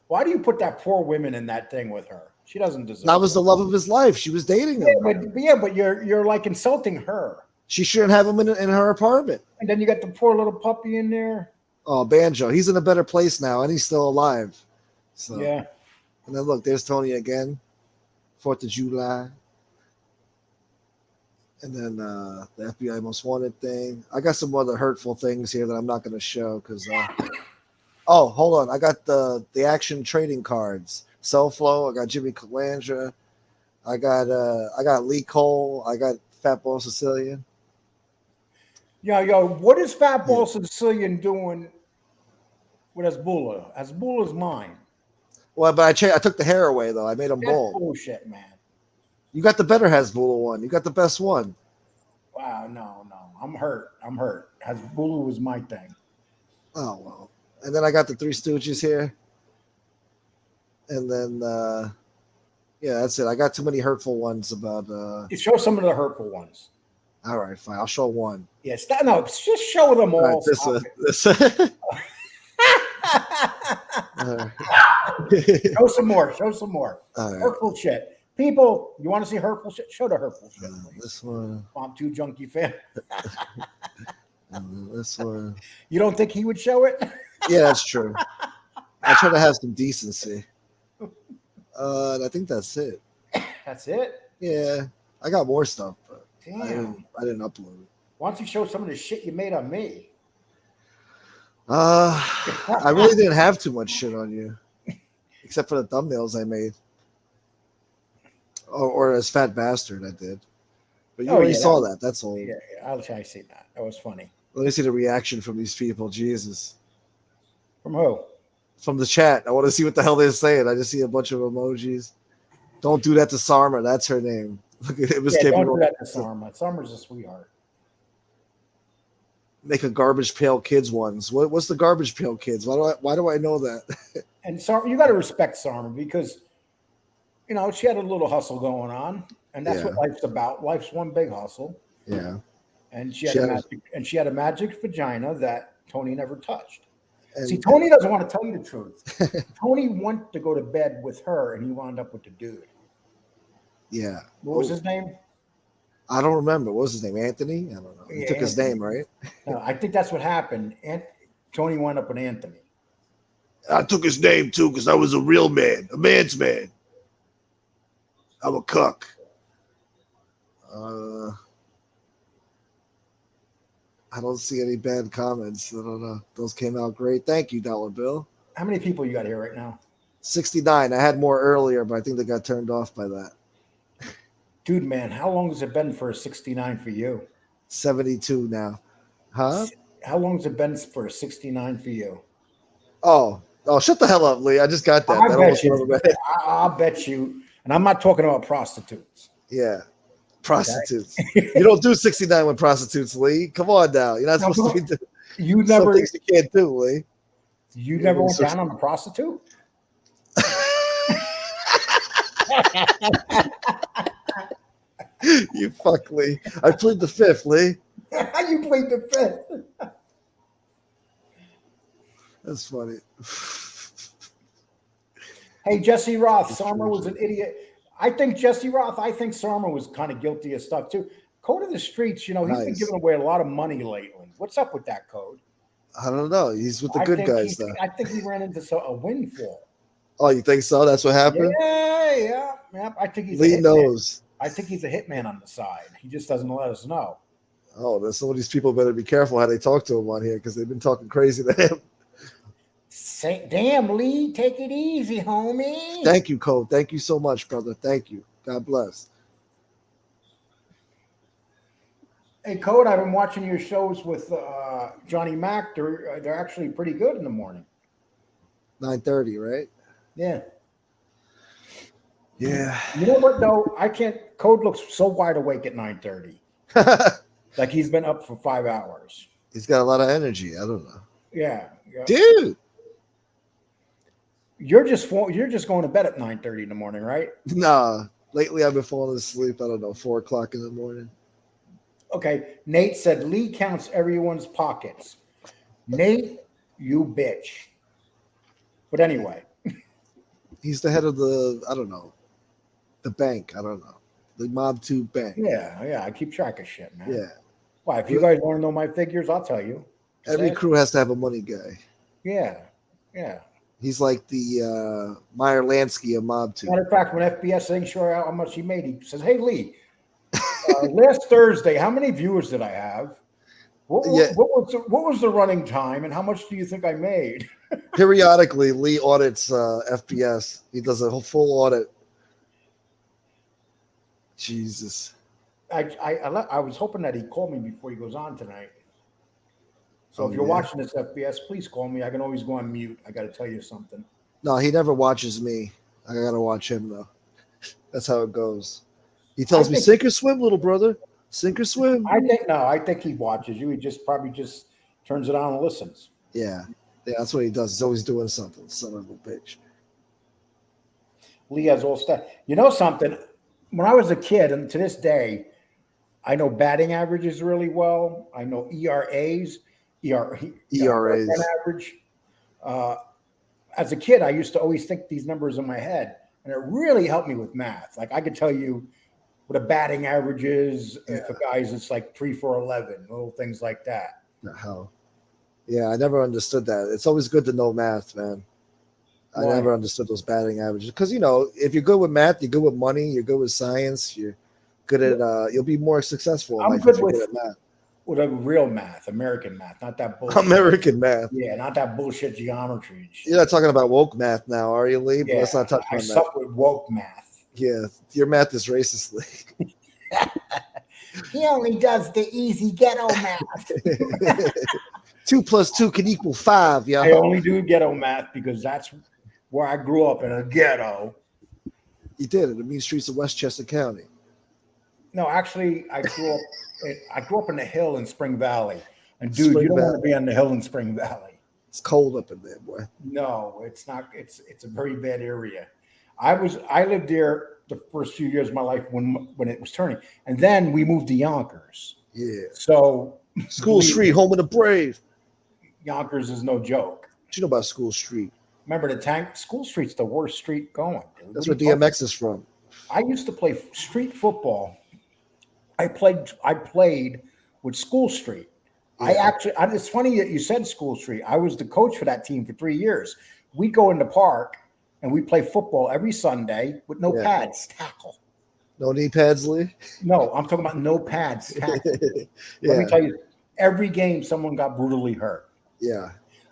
why do you put that poor woman in that thing with her? She doesn't deserve. That was the love of his life. She was dating him. But you're like insulting her. She shouldn't have him in her apartment. And then you got the poor little puppy in there. Oh, Banjo. He's in a better place now, and he's still alive. So yeah. And then look, there's Tony again. 4th of July. And then the FBI Most Wanted thing. I got some other hurtful things here that I'm not going to show because. Oh, hold on. I got the action trading cards. SoFlo. I got Jimmy Calandra. I got Lee Cole. I got Fat Ball Sicilian. Yo, what is Fat Ball Sicilian doing with Hezbollah? Hezbollah's mine. Well, but I took the hair away though. I made them That's bald. bullshit, man. You got the better Hezbollah one. You got the best one. Wow, no. I'm hurt. Hezbollah was my thing. Oh well. And then I got the Three Stooges here. And then Yeah, that's it. I got too many hurtful ones about. You show some of the hurtful ones. All right, fine. I'll show one. Yes, no, just show them All right, all. this Stop one. it. This. All right. Show some more. Show some more. All right. Hurtful shit. People, you want to see hurtful shit? Show the hurtful shit. Please. This one. I'm too junkie fan. This one. You don't think he would show it? Yeah, that's true. I try to have some decency. And I think that's it. That's it. Yeah, I got more stuff, but Damn. I didn't upload it. Why don't you show some of the shit you made on me? I really didn't have too much shit on you, except for the thumbnails I made, or as fat bastard I did. But you already saw that. That's all. Yeah, I'll try to see that. That was funny. Let me see the reaction from these people. Jesus. From who? From the chat. I want to see what the hell they're saying. I just see a bunch of emojis. Don't do that to Sarma. That's her name. Look at it. Don't do that to Sarma. Sarma's a sweetheart. Make a Garbage Pail Kids ones. What's the Garbage Pail Kids? Why do I know that? And Sarma, you got to respect Sarma because, you know, she had a little hustle going on, and that's what life's about. Life's one big hustle. Yeah. And she had a magic vagina that Tony never touched. And see, Tony doesn't want to tell you the truth. Tony wanted to go to bed with her, and he wound up with the dude. Yeah. What was his name? I don't remember. What was his name? Anthony? I don't know. He took his name, right? No, I think that's what happened. And Tony wound up with Anthony. I took his name too because I was a real man, a man's man. I'm a cuck. I don't see any bad comments. I don't know. Those came out great. Thank you, Dollar Bill. How many people you got here right now? 69. I had more earlier, but I think they got turned off by that. Dude, man, how long has it been for a 69 for you? 72 now. Huh? How long has it been for a 69 for you? Oh, shut the hell up, Lee. I just got that. I'll bet you. And I'm not talking about prostitutes. Yeah. Prostitutes. Okay. You don't do 69 with prostitutes, Lee. Come on now. You're not supposed to be doing some things you can't do, Lee. You never went down on a prostitute? You fuck, Lee. I plead the fifth, Lee. You plead the fifth. That's funny. Hey, Jesse Roth, Sarma was an idiot. I think Sarma was kind of guilty of stuff too. Code of the Streets, you know, he's been giving away a lot of money lately. What's up with that Code? I don't know. He's with the good guys, though. I think he ran into a windfall. Oh, you think so? That's what happened? Yeah. I think he's Lee knows. I think he's a hitman on the side. He just doesn't let us know. Oh, there's some of these people better be careful how they talk to him on here because they've been talking crazy to him. Damn, Lee, take it easy, homie. Thank you, Cole. Thank you so much, brother. Thank you. God bless. Hey, Code, I've been watching your shows with Johnny Mac. They're actually pretty good in the morning. 9:30, right? Yeah. Yeah. You know what, though? I can't. Code looks so wide awake at 9:30. Like he's been up for 5 hours. He's got a lot of energy. I don't know. Yeah. Dude. You're just going to bed at 9:30 in the morning, right? Nah. Lately, I've been falling asleep. I don't know, 4 o'clock in the morning. Okay. Nate said Lee counts everyone's pockets. Nate, you bitch. But anyway. He's the head of the bank. I don't know. The Mob 2 bank. Yeah. I keep track of shit, man. Yeah. Why, if you guys want to know my figures, I'll tell you. Every crew has to have a money guy. Yeah. He's like the Meyer Lansky of Mob 2. Matter of fact, when FBS ain't sure how much he made, he says, "Hey, Lee, last Thursday, how many viewers did I have? What was the running time, and how much do you think I made?" Periodically, Lee audits FBS. He does a full audit. Jesus. I was hoping that he'd call me before he goes on tonight. So if you're watching this FBS, please call me. I can always go on mute. I got to tell you something. No, he never watches me. I got to watch him, though. That's how it goes. He tells me, sink or swim, little brother. Sink or swim. I think he watches you. He probably just turns it on and listens. Yeah, that's what he does. He's always doing something. Son of a bitch. Lee has all stuff. You know something? When I was a kid, and to this day, I know batting averages really well. I know ERAs, run ERAs. average. As a kid, I used to always think these numbers in my head, and it really helped me with math. Like I could tell you what a batting average is if a guy's it's like 3 for 11, little things like that. How? Yeah, I never understood that. It's always good to know math, man. I Why? never understood those batting averages because if you're good with math, you're good with money, you're good with science, you're good at you'll be more successful in I'm life good if you're with good at math. with a real math, American math, not that bullshit. American math. Yeah, not that bullshit geometry and shit. You're not talking about woke math now, are you, Lee? But Yeah, let's not touch I on that. suck with woke math. Yeah, your math is racist, Lee. He only does the easy ghetto math. 2 + 2 can equal 5, I yo. only do ghetto math because that's where I grew up, in a ghetto. You did in the mean streets of Westchester County. No, actually, I grew up in the hill in Spring Valley. And dude, Spring you don't Valley. want to be on the hill in Spring Valley. It's cold up in there, boy. No, it's not. It's a very bad area. I lived there the first few years of my life when it was turning, and then we moved to Yonkers. Yeah. So School Street, home of the brave. Yonkers is no joke. What you know about School Street? Remember School Street's the worst street going. Dude. That's What where are you DMX is from. I used to play street football. I played with School Street. Yeah. It's funny that you said School Street. I was the coach for that team for 3 years. We'd go in the park and we'd play football every Sunday with no pads, tackle. No knee pads, Lee? No, I'm talking about no pads, tackle. Yeah. Let me tell you, every game someone got brutally hurt. Yeah.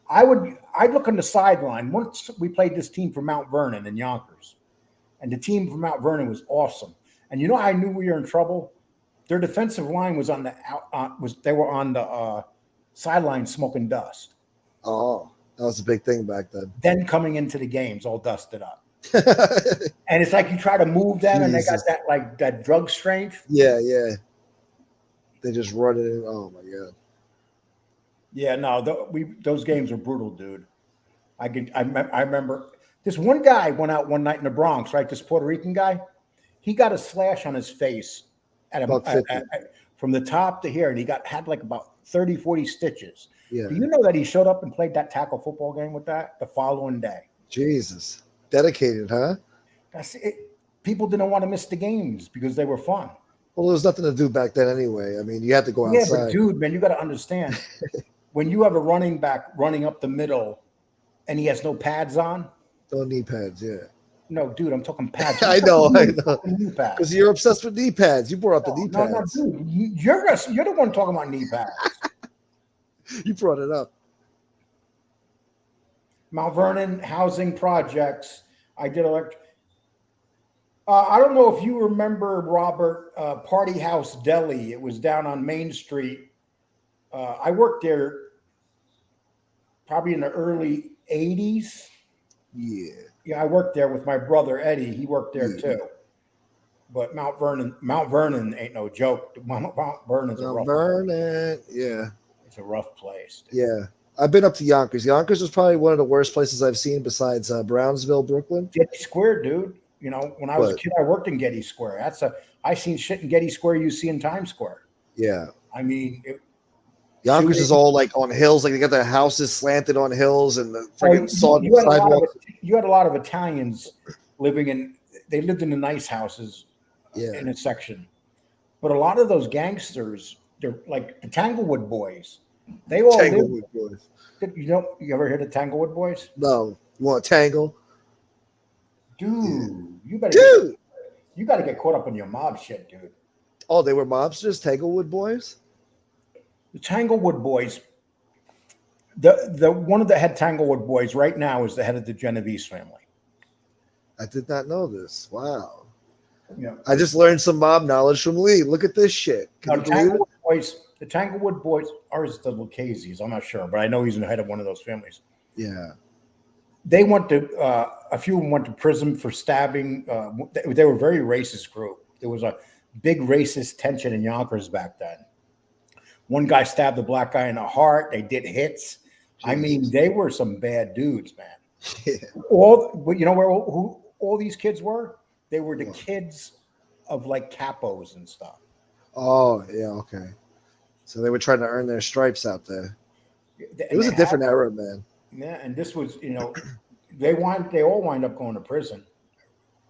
I'd look on the sideline. Once we played this team from Mount Vernon in Yonkers, and the team from Mount Vernon was awesome. And you know how I knew we were in trouble? Their defensive line was on the sideline smoking dust. Oh, that was a big thing back then. Then coming into the games, all dusted up. And it's like you try to move them, and they got that drug strength. Yeah. They just run it in. Oh my god. Yeah, no, those games were brutal, dude. I remember this one guy went out one night in the Bronx, right? This Puerto Rican guy. He got a slash on his face from the top to here, and he had like about 30, 40 stitches. Yeah. Do you know that he showed up and played that tackle football game with that the following day? Jesus. Dedicated, huh? That's it. People didn't want to miss the games because they were fun. Well, there was nothing to do back then anyway. I mean, you had to go Yeah, outside. but dude, man, you got to understand. When you have a running back running up the middle and he has no pads on. No knee pads, yeah. No, dude, I'm talking pads. I know. Knee pads. Because you're obsessed with knee pads. You brought up the knee pads. No, dude, you're the one talking about knee pads. You brought it up. Mount Vernon housing projects. I did I don't know if you remember, Robert, Party House Deli. It was down on Main Street. I worked there probably in the early 80s. Yeah. Yeah, I worked there with my brother Eddie. He worked there too. But Mount Vernon ain't no joke. Mount Vernon's a rough Vernon, yeah. It's a rough place. Dude. Yeah. I've been up to Yonkers. Yonkers was probably one of the worst places I've seen besides Brownsville, Brooklyn. Getty Square, dude. You know, when I was a kid, I worked in Getty Square. I seen shit in Getty Square you see in Times Square. Yeah. I mean, Yonkers is all like on hills, like they got their houses slanted on hills and the freaking sidewalks. You had a lot of Italians they lived in the nice houses in a section. But a lot of those gangsters, they're like the Tanglewood Boys. They all Tanglewood Boys. You ever heard of Tanglewood Boys? No. You want to tangle? Dude, you got to get caught up in your mob shit, dude. Oh, they were mobsters, Tanglewood Boys? The Tanglewood Boys, the one of the head Tanglewood Boys right now is the head of the Genovese family. I did not know this. Wow. Yeah. I just learned some mob knowledge from Lee. Look at this shit. The Tanglewood Boys are the Lucchese's. I'm not sure, but I know he's the head of one of those families. Yeah. They went to a few of them went to prison for stabbing. They were a very racist group. There was a big racist tension in Yonkers back then. One guy stabbed a black guy in the heart. They did hits. Jesus. I mean, they were some bad dudes, man. Yeah. All all these kids were? They were the What? kids of like capos and stuff. Oh, yeah, okay. So they were trying to earn their stripes out there. It And was they a had, different era, man. yeah, and this was, they all wind up going to prison.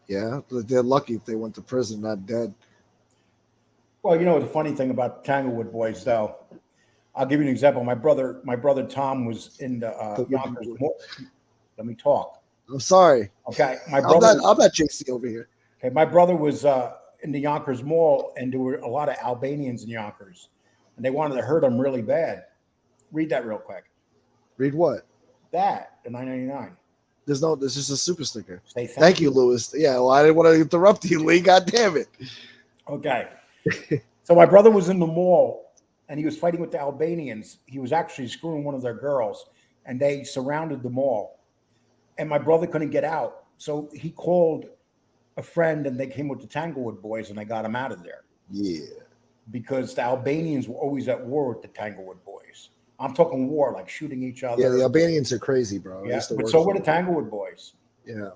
Yeah, but they're lucky if they went to prison, not dead. Well, the funny thing about Tanglewood Boys, though, I'll give you an example. My brother Tom was in the Yonkers. Let me talk. I'm sorry. Okay, I'm not JC over here. okay, my brother was in the Yonkers Mall, and there were a lot of Albanians in Yonkers, and they wanted to hurt him really bad. Read that real quick. Read what? That the 999. There's just a super sticker. Say Thank you, Lewis. Yeah, well, I didn't want to interrupt you, Lee. God damn it. Okay. So my brother was in the mall and he was fighting with the Albanians. He was actually screwing one of their girls and they surrounded the mall. And my brother couldn't get out. So he called a friend and they came with the Tanglewood Boys and they got him out of there. Yeah. Because the Albanians were always at war with the Tanglewood Boys. I'm talking war, like shooting each other. Yeah, the Albanians are crazy, bro. Yeah, but so were the Tanglewood Boys. Yeah.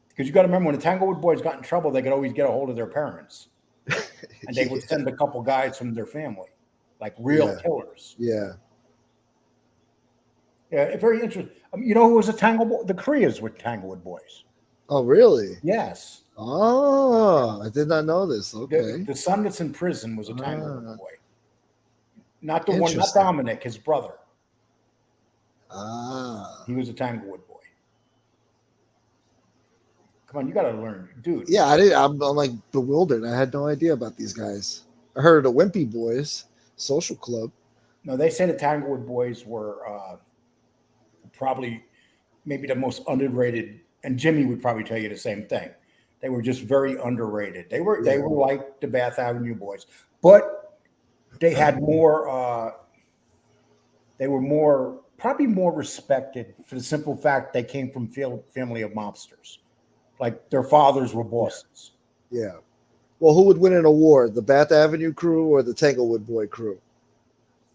Because you got to remember, when the Tanglewood Boys got in trouble, they could always get a hold of their parents. And they would send a couple guys from their family, like real killers. Yeah. Yeah, very interesting. You know who was a Tanglewood? The Koreas were Tanglewood Boys. Oh, really? Yes. Oh, I did not know this. Okay. The son that's in prison was a Tanglewood boy. Not the one, not Interesting. Dominic, his brother. Ah. He was a Tanglewood boy. Come on, you got to learn, dude. Yeah, I'm like bewildered. I had no idea about these guys. I heard of the Wimpy Boys Social Club. No, they say the Tanglewood Boys were probably maybe the most underrated, and Jimmy would probably tell you the same thing. They were just very underrated. They were like the Bath Avenue Boys, but they had more. They were probably more respected for the simple fact they came from family of mobsters, like their fathers were bosses. Yeah. Well, who would win an award, the Bath Avenue crew or the Tanglewood Boy crew?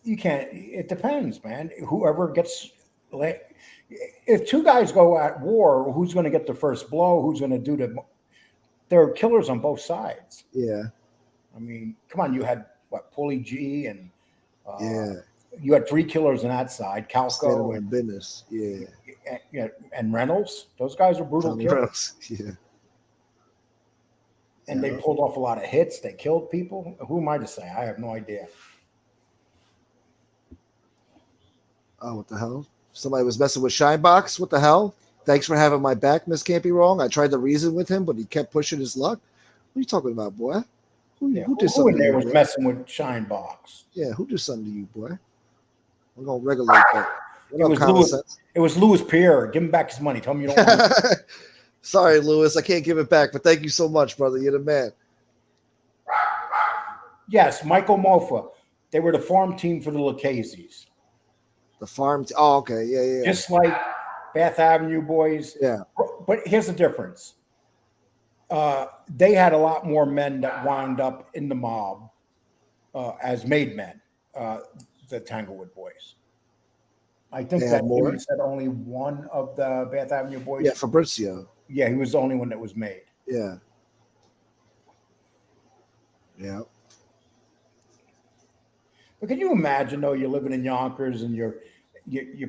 You can't. It depends, man. Whoever gets. If two guys go at war, who's going to get the first blow? Who's going to do the? There are killers on both sides. Yeah. I mean, come on. You had what, Paulie G and Yeah. you had three killers on that side, Calco And business. Yeah. and Reynolds. Those guys were brutal Tommy killers. Reynolds. Yeah. And they pulled off a lot of hits. They killed people. Who am I to say? I have no idea. Oh, what the hell? Somebody was messing with Shinebox. What the hell? Thanks for having my back, Miss Can't Be Wrong. I tried to reason with him, but he kept pushing his luck. What are you talking about, boy? Who did Who something in to there you, was boy? messing with Shinebox? Yeah, who did something to you, boy? We're gonna regulate that. What It up, was common Louis. sense? It was Louis Pierre. Give him back his money. Tell him you don't want it. Sorry, Lewis, I can't give it back, but thank you so much, brother. You're the man. Yes, Michael Mofa. They were the farm team for the Lucchese's. The farm. Oh, okay, yeah. Just like Bath Avenue Boys. Yeah. But here's the difference. They had a lot more men that wound up in the mob as made men, the Tanglewood Boys. I think They that had more? Jimmy said only one of the Bath Avenue Boys. Yeah, Fabrizio. Yeah, he was the only one that was made. Yeah. Yeah. But can you imagine, though, you're living in Yonkers and your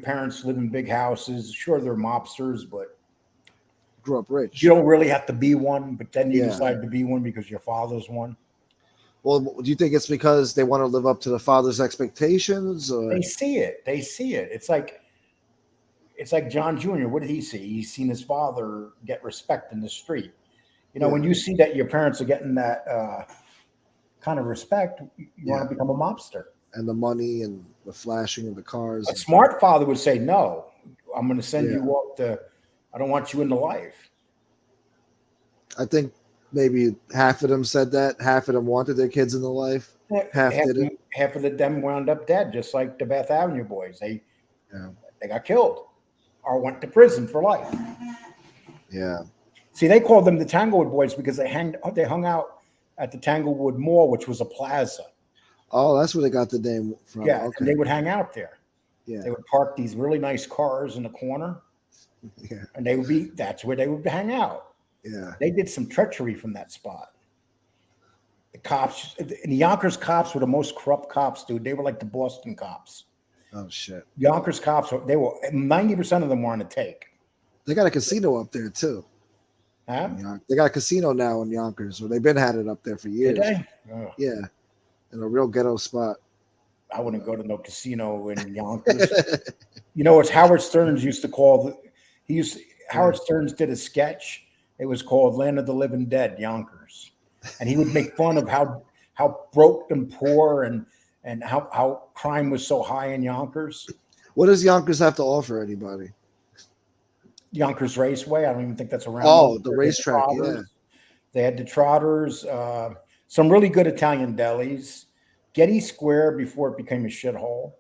parents live in big houses? Sure, they're mobsters, but Grew up rich. you don't really have to be one. But then you Yeah. decide to be one because your father's one. Well, do you think it's because they want to live up to the father's expectations? Or? They see it. They see it. It's like John Jr. What did he see? He's seen his father get respect in the street. When you see that your parents are getting that kind of respect, you want to become a mobster. And the money and the flashing of the cars. A smart father would say, "No, I'm going to send you up to. I don't want you into life." I think maybe half of them said that. Half of them wanted their kids in the life. Half didn't. Half of them wound up dead, just like the Bath Avenue Boys. They got killed or went to prison for life. Yeah. See, they called them the Tanglewood Boys because they hung out at the Tanglewood Mall, which was a plaza. Oh, that's where they got the name from. Yeah, Okay. and they would hang out there. Yeah. They would park these really nice cars in the corner, Yeah. and that's where they would hang out. Yeah. They did some treachery from that spot. The cops, and the Yonkers cops were the most corrupt cops, dude. They were like the Boston cops. Oh shit. Yonkers cops, they were 90% of them were on the take. They got a casino up there too. Huh? They got a casino now in Yonkers, or they've been had it up there for years. Did they? Oh, Yeah, in a real ghetto spot. I wouldn't go to no casino in Yonkers. You know, it's Howard Stern's used to call. Howard Stern's did a sketch. It was called "Land of the Living Dead," Yonkers, and he would make fun of how broke and poor and how crime was so high in Yonkers. What does Yonkers have to offer anybody? Yonkers Raceway. I don't even think that's around. Oh, the racetrack. Yeah. They had the Trotters, some really good Italian delis, Getty Square before it became a shithole.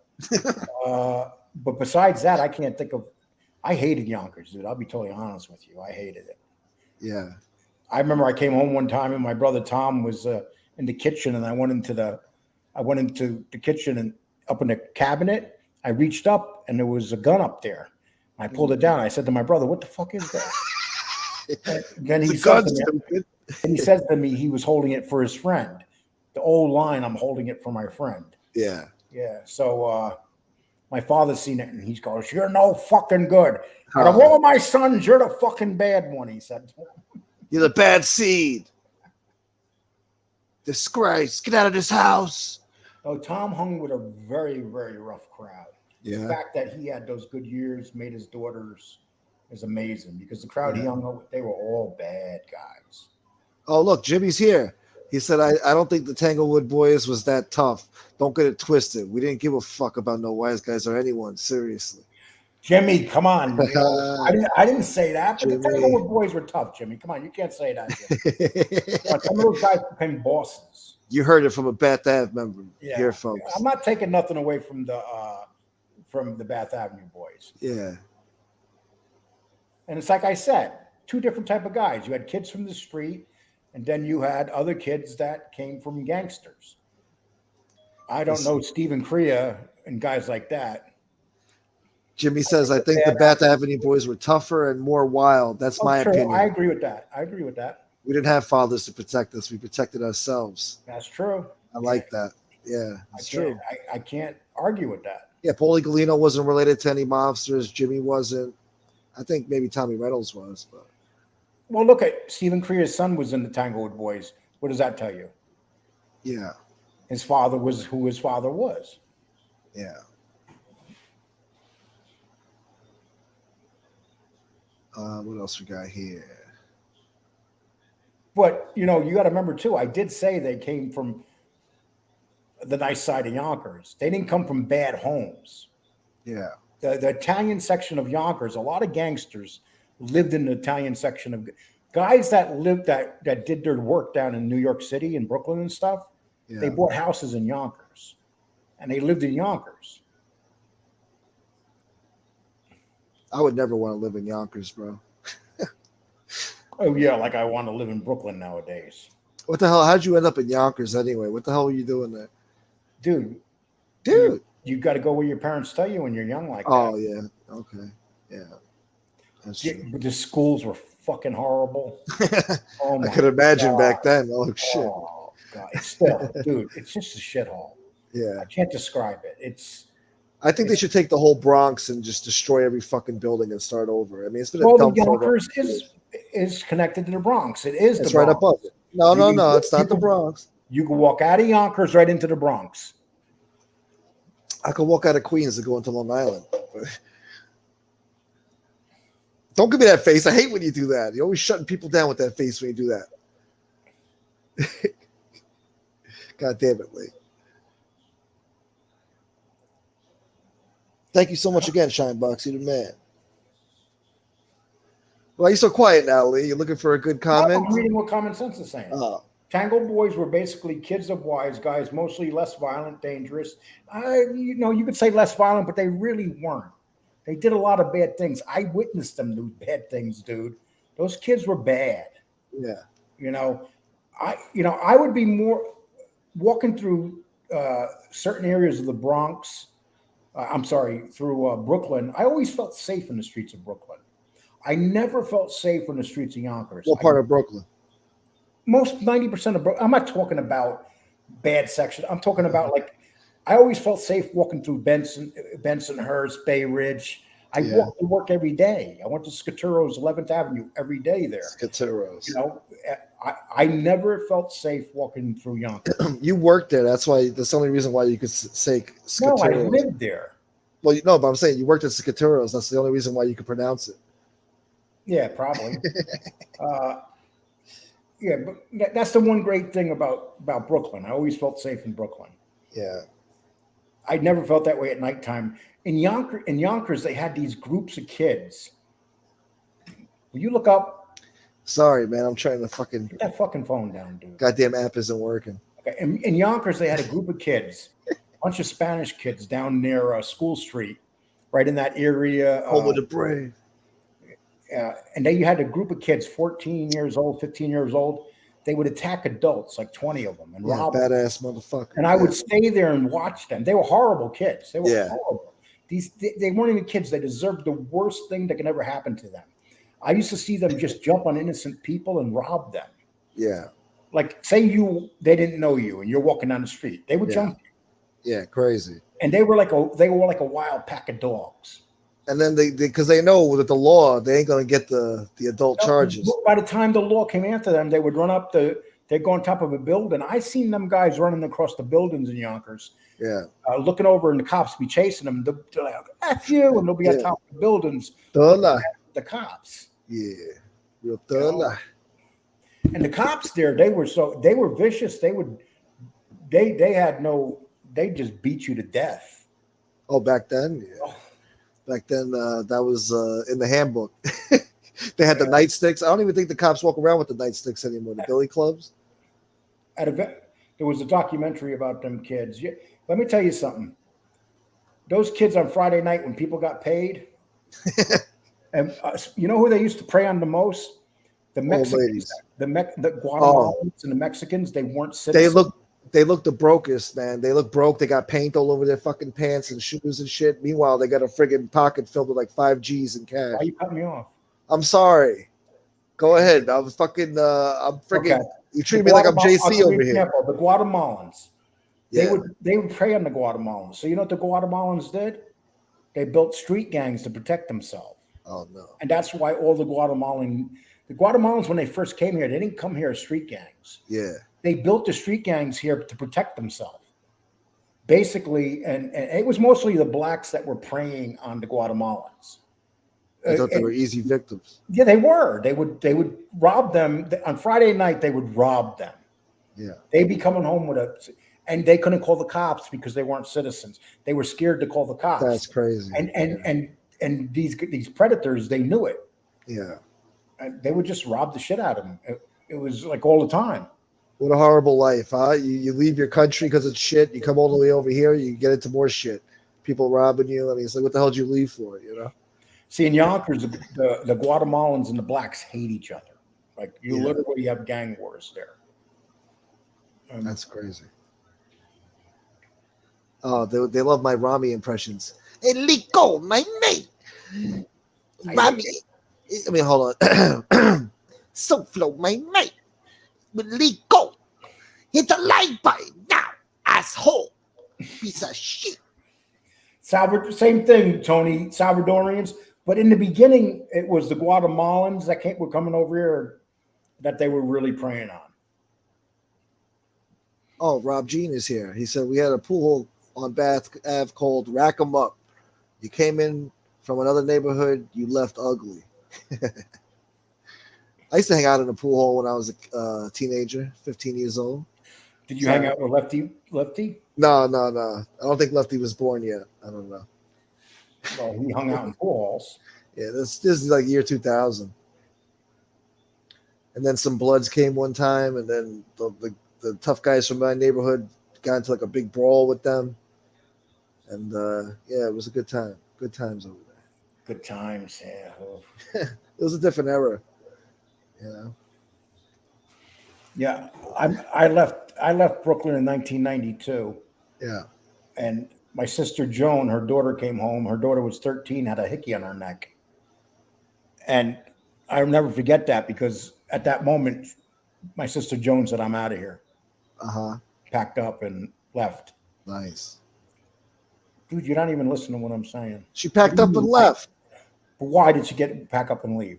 But besides that, I can't think of. I hated Yonkers, dude. I'll be totally honest with you. I hated it. Yeah. I remember I came home one time and my brother Tom was in the kitchen, and I went into the kitchen and up in the cabinet. I reached up and there was a gun up there. I pulled it down. I said to my brother, "What the fuck is that?" Then he says to me, he was holding it for his friend. The old line, "I'm holding it for my friend." Yeah. Yeah. So my father's seen it and he goes, "You're no fucking good. Out of all of my sons, you're the fucking bad one," he said. You're the bad seed. Disgrace. Get out of this house. Oh, Tom hung with a very, very rough crowd. Yeah. The fact that he had those good years, made his daughters, is amazing because the crowd he hung out with, they were all bad guys. Oh, look, Jimmy's here. He said, I don't think the Tanglewood Boys was that tough. Don't get it twisted. We didn't give a fuck about no wise guys or anyone. Seriously. Jimmy, come on. You know, I didn't say that, but Jimmy. the Tanglewood Boys were tough, Jimmy. Come on, you can't say that, Jimmy. Some of those guys became bosses. You heard it from a Bath Ave member here, folks. I'm not taking nothing away from the Bath Avenue Boys. Yeah. And it's like I said, two different type of guys. You had kids from the street, and then you had other kids that came from gangsters. I don't know Stephen Crea and guys like that. Jimmy says, I think the Bath Avenue Boys were tougher and more wild. That's my opinion. I agree with that. We didn't have fathers to protect us. We protected ourselves. That's true. I like that. Yeah, it's true. I can't argue with that. Yeah, Paulie Galino wasn't related to any mobsters. Jimmy wasn't. I think maybe Tommy Reynolds was. But well, look at Stephen Crea's son was in the Tanglewood Boys. What does that tell you? Yeah. His father was who his father was. Yeah. What else we got here? But, you know, you got to remember, too, I did say they came from the nice side of Yonkers. They didn't come from bad homes. Yeah. The Italian section of Yonkers, a lot of gangsters lived in the Italian section of guys that lived that did their work down in New York City and Brooklyn and stuff. Yeah. They bought houses in Yonkers and they lived in Yonkers. I would never want to live in Yonkers, bro. Oh, yeah, like I want to live in Brooklyn nowadays. What the hell? How'd you end up in Yonkers anyway? What the hell were you doing there? Dude. You got to go where your parents tell you when you're young like that. Oh, yeah. Okay. Yeah. That's true. The schools were fucking horrible. Oh I could imagine back then. Oh, shit. Oh, God. It's still, dude, it's just a shithole. Yeah. I can't describe it. I think they should take the whole Bronx and just destroy every fucking building and start over. I mean, it's been a dumb Yonkers is connected to the Bronx. It is it's the Bronx. Right above it. No, it's not the Bronx. You can walk out of Yonkers right into the Bronx. I could walk out of Queens to go into Long Island. Don't give me that face. I hate when you do that. You're always shutting people down with that face when you do that. God damn it, Lee. Thank you so much again, Shinebox. You're the man. Why are you so quiet now, Lee? You looking for a good comment? I'm reading what Common Sense is saying. Tangle Boys were basically kids of wise guys, mostly less violent, dangerous. You could say less violent, but they really weren't. They did a lot of bad things. I witnessed them do bad things, dude. Those kids were bad. Yeah. I would be more walking through certain areas of the Bronx. Through Brooklyn. I always felt safe in the streets of Brooklyn. I never felt safe in the streets of Yonkers. What part of Brooklyn? Most 90% of Brooklyn. I'm not talking about bad section. I'm talking about like I always felt safe walking through Bensonhurst, Bay Ridge. I walked to work every day. I went to Scaturo's 11th Avenue every day there. Scaturo's. You know, I never felt safe walking through Yonkers. You worked there. That's why. That's the only reason why you could say Scaturo's. No, I lived there. Well, no, but I'm saying you worked at Scaturo's. That's the only reason why you could pronounce it. Yeah, probably. Yeah, but that's the one great thing about Brooklyn. I always felt safe in Brooklyn. Yeah. I never felt that way at nighttime. In Yonkers, they had these groups of kids. Will you look up? Sorry, man. I'm trying to fucking Get that fucking phone down, dude. goddamn app isn't working. Okay. In Yonkers, they had a group of kids, a bunch of Spanish kids down near School Street, right in that area. Home of the brave. And then you had a group of kids, 14 years old, 15 years old. They would attack adults, like 20 of them, and rob them. Badass motherfucker. And I would stay there and watch them. They were horrible kids. They were horrible. They weren't even kids. They deserved the worst thing that could ever happen to them. I used to see them just jump on innocent people and rob them. Yeah. Like, say they didn't know you and you're walking down the street. They would jump you. Yeah, crazy. And they were like a wild pack of dogs. And then because they know that the law, they ain't gonna get the adult charges. By the time the law came after them, they would run up they'd go on top of a building. I seen them guys running across the buildings in Yonkers. Yeah. Looking over and the cops be chasing them. They're like, F you, and they'll be on top of the buildings. The cops. Yeah. Real thug. And the cops there, they were vicious. They just beat you to death. Oh, back then? Yeah. Oh. Back then, that was in the handbook. They had the nightsticks. I don't even think the cops walk around with the nightsticks anymore. The billy clubs. There was a documentary about them kids. Let me tell you something. Those kids on Friday night when people got paid, and you know who they used to prey on the most? The Mexicans, the Guatemalans and the Mexicans. They weren't citizens. They look the brokest, man. They look broke. They got paint all over their fucking pants and shoes and shit. Meanwhile, they got a friggin' pocket filled with like 5 G's in cash. Why you cut me off? I'm sorry. Go ahead. I'm fucking. I'm friggin'. Okay. You treat me like I'm JC over here. The Guatemalans. They would prey on the Guatemalans. So you know what the Guatemalans did? They built street gangs to protect themselves. Oh no. And that's why all the Guatemalans when they first came here, they didn't come here as street gangs. Yeah. They built the street gangs here to protect themselves. Basically, and it was mostly the blacks that were preying on the Guatemalans. I thought they were easy victims. Yeah, they were. They would rob them on Friday night. They would rob them. Yeah, they'd be coming home and they couldn't call the cops because they weren't citizens. They were scared to call the cops. That's crazy. And these predators, they knew it. Yeah, and they would just rob the shit out of them. It was like all the time. What a horrible life, huh? You leave your country because it's shit. You come all the way over here, you get into more shit. People robbing you. I mean, it's like, what the hell did you leave for? You know. See, in Yonkers, the Guatemalans and the blacks hate each other. Like you literally have gang wars there. That's crazy. Oh, they love my Rami impressions. Hey, Lico, my mate. Rami. I mean, hold on. So flow, my mate. With Lico. Hit the light button now, asshole. Piece of shit. Same thing, Tony. Salvadorians. But in the beginning, it was the Guatemalans that were coming over here that they were really preying on. Oh, Rob Jean is here. He said we had a pool on Bath Ave called Rack 'em Up. You came in from another neighborhood, you left ugly. I used to hang out in the pool hall when I was a teenager, 15 years old. Did you hang out with Lefty? No. I don't think Lefty was born yet. I don't know. Well, he hung out in pool halls. Yeah, this is like year 2000. And then some Bloods came one time, and then the tough guys from my neighborhood got into like a big brawl with them. And it was a good time. Good times over there. Good times, yeah. It was a different era, you know. Yeah, I left Brooklyn in 1992. Yeah. And my sister Joan, her daughter came home. Her daughter was 13, had a hickey on her neck. And I'll never forget that because at that moment, my sister Joan said, I'm out of here. Uh-huh. Packed up and left. Nice. Dude, you're not even listening to what I'm saying. She packed up and left But why did she pack up and leave?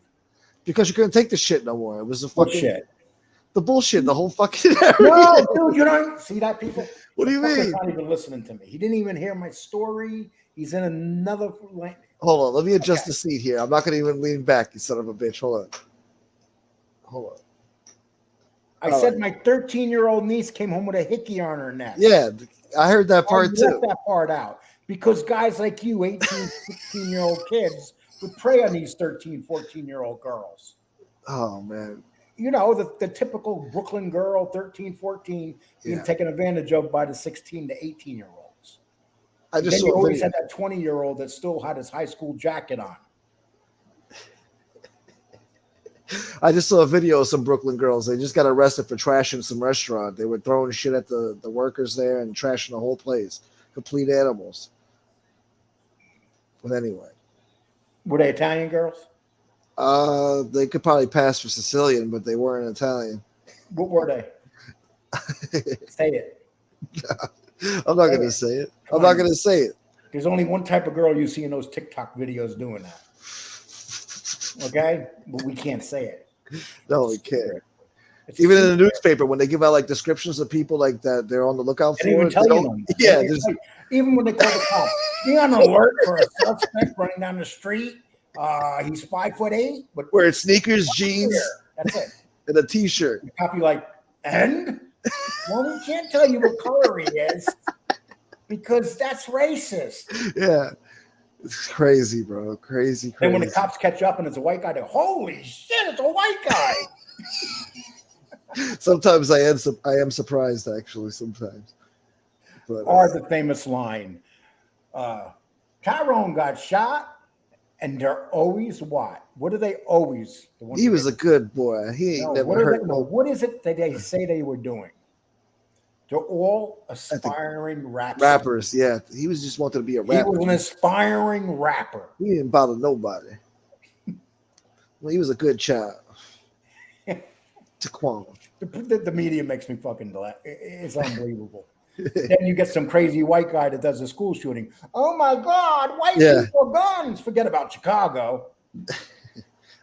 because she couldn't take the shit no more. It was the What fucking shit? the bullshit, the whole fucking area. No, dude, you don't see that, people? What do you The fucker's mean? not even listening to me. He didn't even hear my story. He's in another lane. Hold on, let me adjust the seat here. I'm not gonna even lean back, you son of a bitch. Hold on. I said my 13-year-old niece came home with a hickey on her neck. Yeah, I heard that part I left too. that part out because guys like you, 18, 16-year-old kids, would prey on these 13, 14-year-old girls. Oh man. You know, the typical Brooklyn girl, 13, 14, being taken advantage of by the 16 to 18-year-olds. I just then you saw a always video. had that 20-year-old that still had his high school jacket on. I just saw a video of some Brooklyn girls. They just got arrested for trashing some restaurant. They were throwing shit at the workers there and trashing the whole place. Complete animals. But anyway. Were they Italian girls? They could probably pass for Sicilian, but they weren't Italian. What were they? Say it. I'm not gonna say it. I'm not gonna say it. There's only one type of girl you see in those TikTok videos doing that. Okay? But we can't say it. No, we can't. It's Even in the newspaper, when they give out like descriptions of people like that, they're on the lookout they for. even tell you them. Yeah, even when they call the cops, be on alert for a suspect running down the street. He's 5'8", but wearing sneakers, jeans, that's it, and a t-shirt. The cop be like, and well, we can't tell you what color he is because that's racist. Yeah, it's crazy, bro. Crazy. And when the cops catch up and it's a white guy, they're holy shit, it's a white guy. Sometimes I am surprised, actually. Sometimes, but or the famous line, Tyrone got shot. And they're always what? What are they always? He was a good boy. He ain't never hurt no. What is it that they say they were doing? They're all aspiring rappers. Rappers, yeah. He was just wanted to be a rapper. He was an aspiring rapper. He didn't bother nobody. Well, he was a good child. Taquan. The media makes me fucking laugh. It's unbelievable. Then you get some crazy white guy that does a school shooting. Oh my God, white people guns. Forget about Chicago.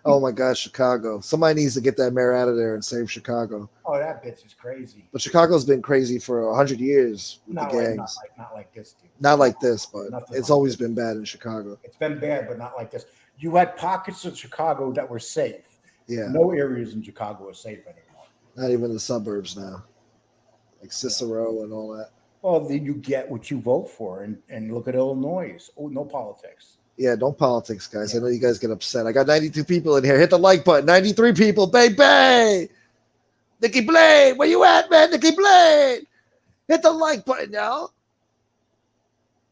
Oh my God, Chicago. Somebody needs to get that mayor out of there and save Chicago. Oh, that bitch is crazy. But Chicago's been crazy for 100 years with the gangs. Not like this, dude. Not like this, but Nothing it's like always been bad in Chicago. It's been bad, but not like this. You had pockets of Chicago that were safe. Yeah. No areas in Chicago are safe anymore. Not even the suburbs now. Like Cicero and all that. Well, then you get what you vote for, and look at Illinois. Oh, no politics. Yeah, don't politics, guys. Yeah. I know you guys get upset. I got 92 people in here. Hit the like button. 93 people, baby. Nikki Blade, where you at, man? Nikki Blade. Hit the like button, y'all.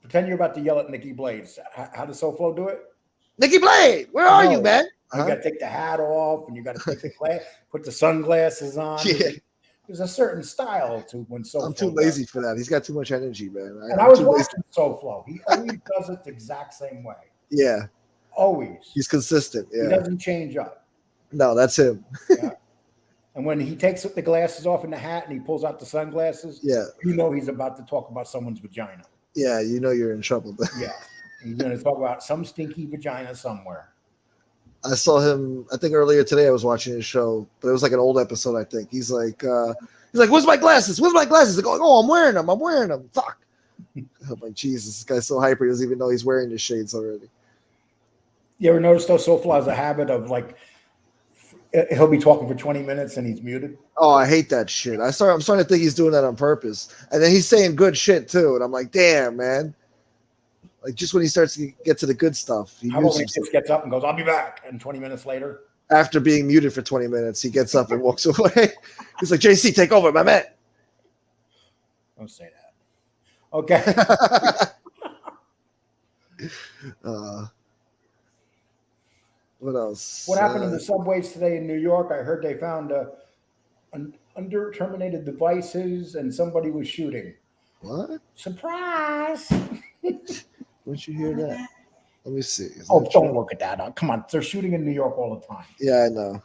Pretend you're about to yell at Nikki Blade. How does SoFlo do it? Nikki Blade, where are you, man? You got to take the hat off, and you got to take the put the sunglasses on. Yeah. There's a certain style to when SoFlo. I'm too lazy for that. He's got too much energy, man. I was watching SoFlo. He always does it the exact same way. Yeah. Always. He's consistent. Yeah. He doesn't change up. No, that's him. Yeah. And when he takes the glasses off and the hat and he pulls out the sunglasses, yeah, you know he's about to talk about someone's vagina. Yeah, you know you're in trouble. Yeah. He's going to talk about some stinky vagina somewhere. I saw him, I think earlier today I was watching his show, but it was like an old episode, I think. He's like, where's my glasses? Where's my glasses? They're going, oh, I'm wearing them. Fuck. I'm like, Jesus, this guy's so hyper. He doesn't even know he's wearing his shades already. You ever notice though, SoFlo has a habit of like, he'll be talking for 20 minutes and he's muted. Oh, I hate that shit. I'm starting to think he's doing that on purpose. And then he's saying good shit too. And I'm like, damn, man. Like just when he starts to get to the good stuff. How about when he just gets up and goes, I'll be back. And 20 minutes later. After being muted for 20 minutes, he gets up and walks away. He's like, JC, take over, my man. Don't say that. Okay. What else? What happened in the subways today in New York? I heard they found under-terminated devices and somebody was shooting. What? Surprise! Where'd you hear that? Let me see. Is Oh, that don't true? look at that. Come on, they're shooting in New York all the time. Yeah, I know.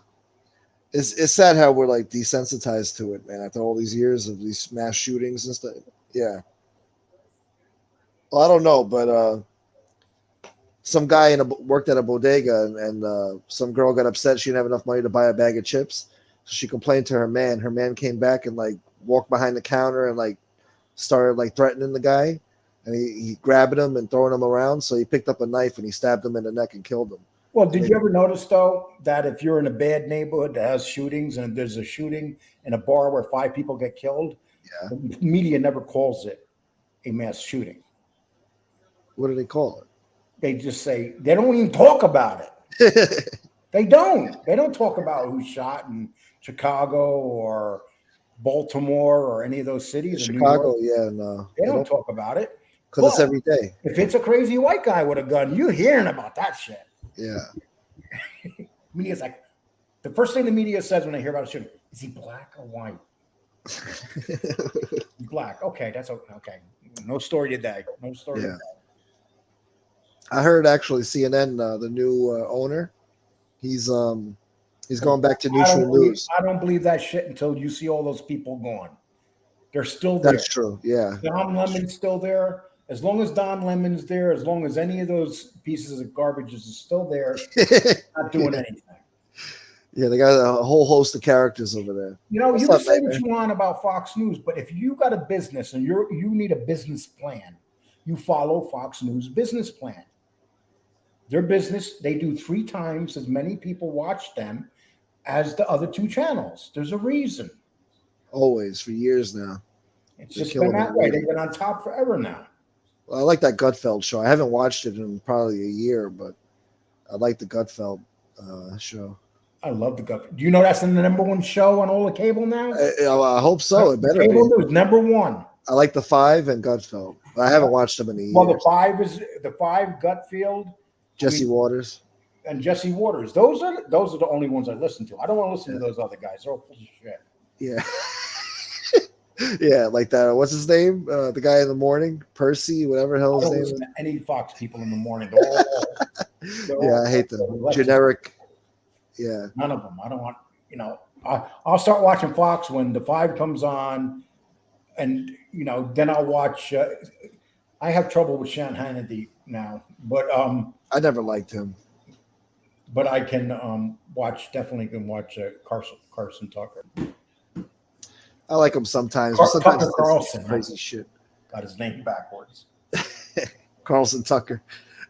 It's sad how we're like desensitized to it, man. After all these years of these mass shootings and stuff. Yeah. Well, I don't know, but some guy worked at a bodega, and some girl got upset. She didn't have enough money to buy a bag of chips, so she complained to her man. Her man came back and like walked behind the counter and like started like threatening the guy, and he grabbed him and throwing him around. So he picked up a knife and he stabbed him in the neck and killed him. Well, did you ever notice though that if you're in a bad neighborhood that has shootings and there's a shooting in a bar where 5 people get killed, Yeah. the media never calls it a mass shooting. What do they call They just say they don't even talk about it. it? They don't. They don't talk about who shot in Chicago or Baltimore or any of those cities. Or New Chicago, York. yeah, no. They don't talk about it. Because it's But every day. if it's a crazy white guy with a gun, you're hearing about that shit. Yeah. Media's like, the first thing the media says when they hear about a shooting, is he black or white? Black. Okay, that's okay. No story today. No story Yeah. today. I heard actually CNN, the new owner, he's going back to neutral news. I don't believe that shit until you see all those people gone. They're still there. That's true. Yeah. Don Lemon's still there. As long as Don Lemon's there, as long as any of those pieces of garbage is still there, not doing anything. Yeah, they got a whole host of characters over there. You know, What's you can up, say man? what you want about Fox News, but if you got a business and you need a business plan, you follow Fox News business plan. Their business, they do 3 times as many people watch them as the other 2 channels. There's a reason. Always, for years now. It's They're just been killing that it, way. right? They've been on top forever now. Well, I like that Gutfeld show. I haven't watched it in probably a year, but I like the Gutfeld show. I love the gut. Do you know that's the #1 show on all the cable now? I hope so. It better Cable be. News, #1. I like the 5 and Gutfeld. I haven't watched them in a year. Well, the 5 is the 5 Gutfield Jesse Waters. and Jesse Waters. Those are the only ones I listen to. I don't want to listen to those other guys. They're all full of shit. Yeah. Yeah, like that. What's his name? The guy in the morning, Percy, whatever the hell I his don't name listen is. to any Fox people in the morning. They're all Yeah, I hate them. Generic. Yeah. None of them. I don't want. I'll start watching Fox when the 5 comes on, and then I'll watch. I have trouble with Sean Hannity now, but I never liked him. but I can definitely can watch Carson Tucker. I like him sometimes. But sometimes Tucker Carlson, crazy right? shit. Got his name backwards. Carlson Tucker.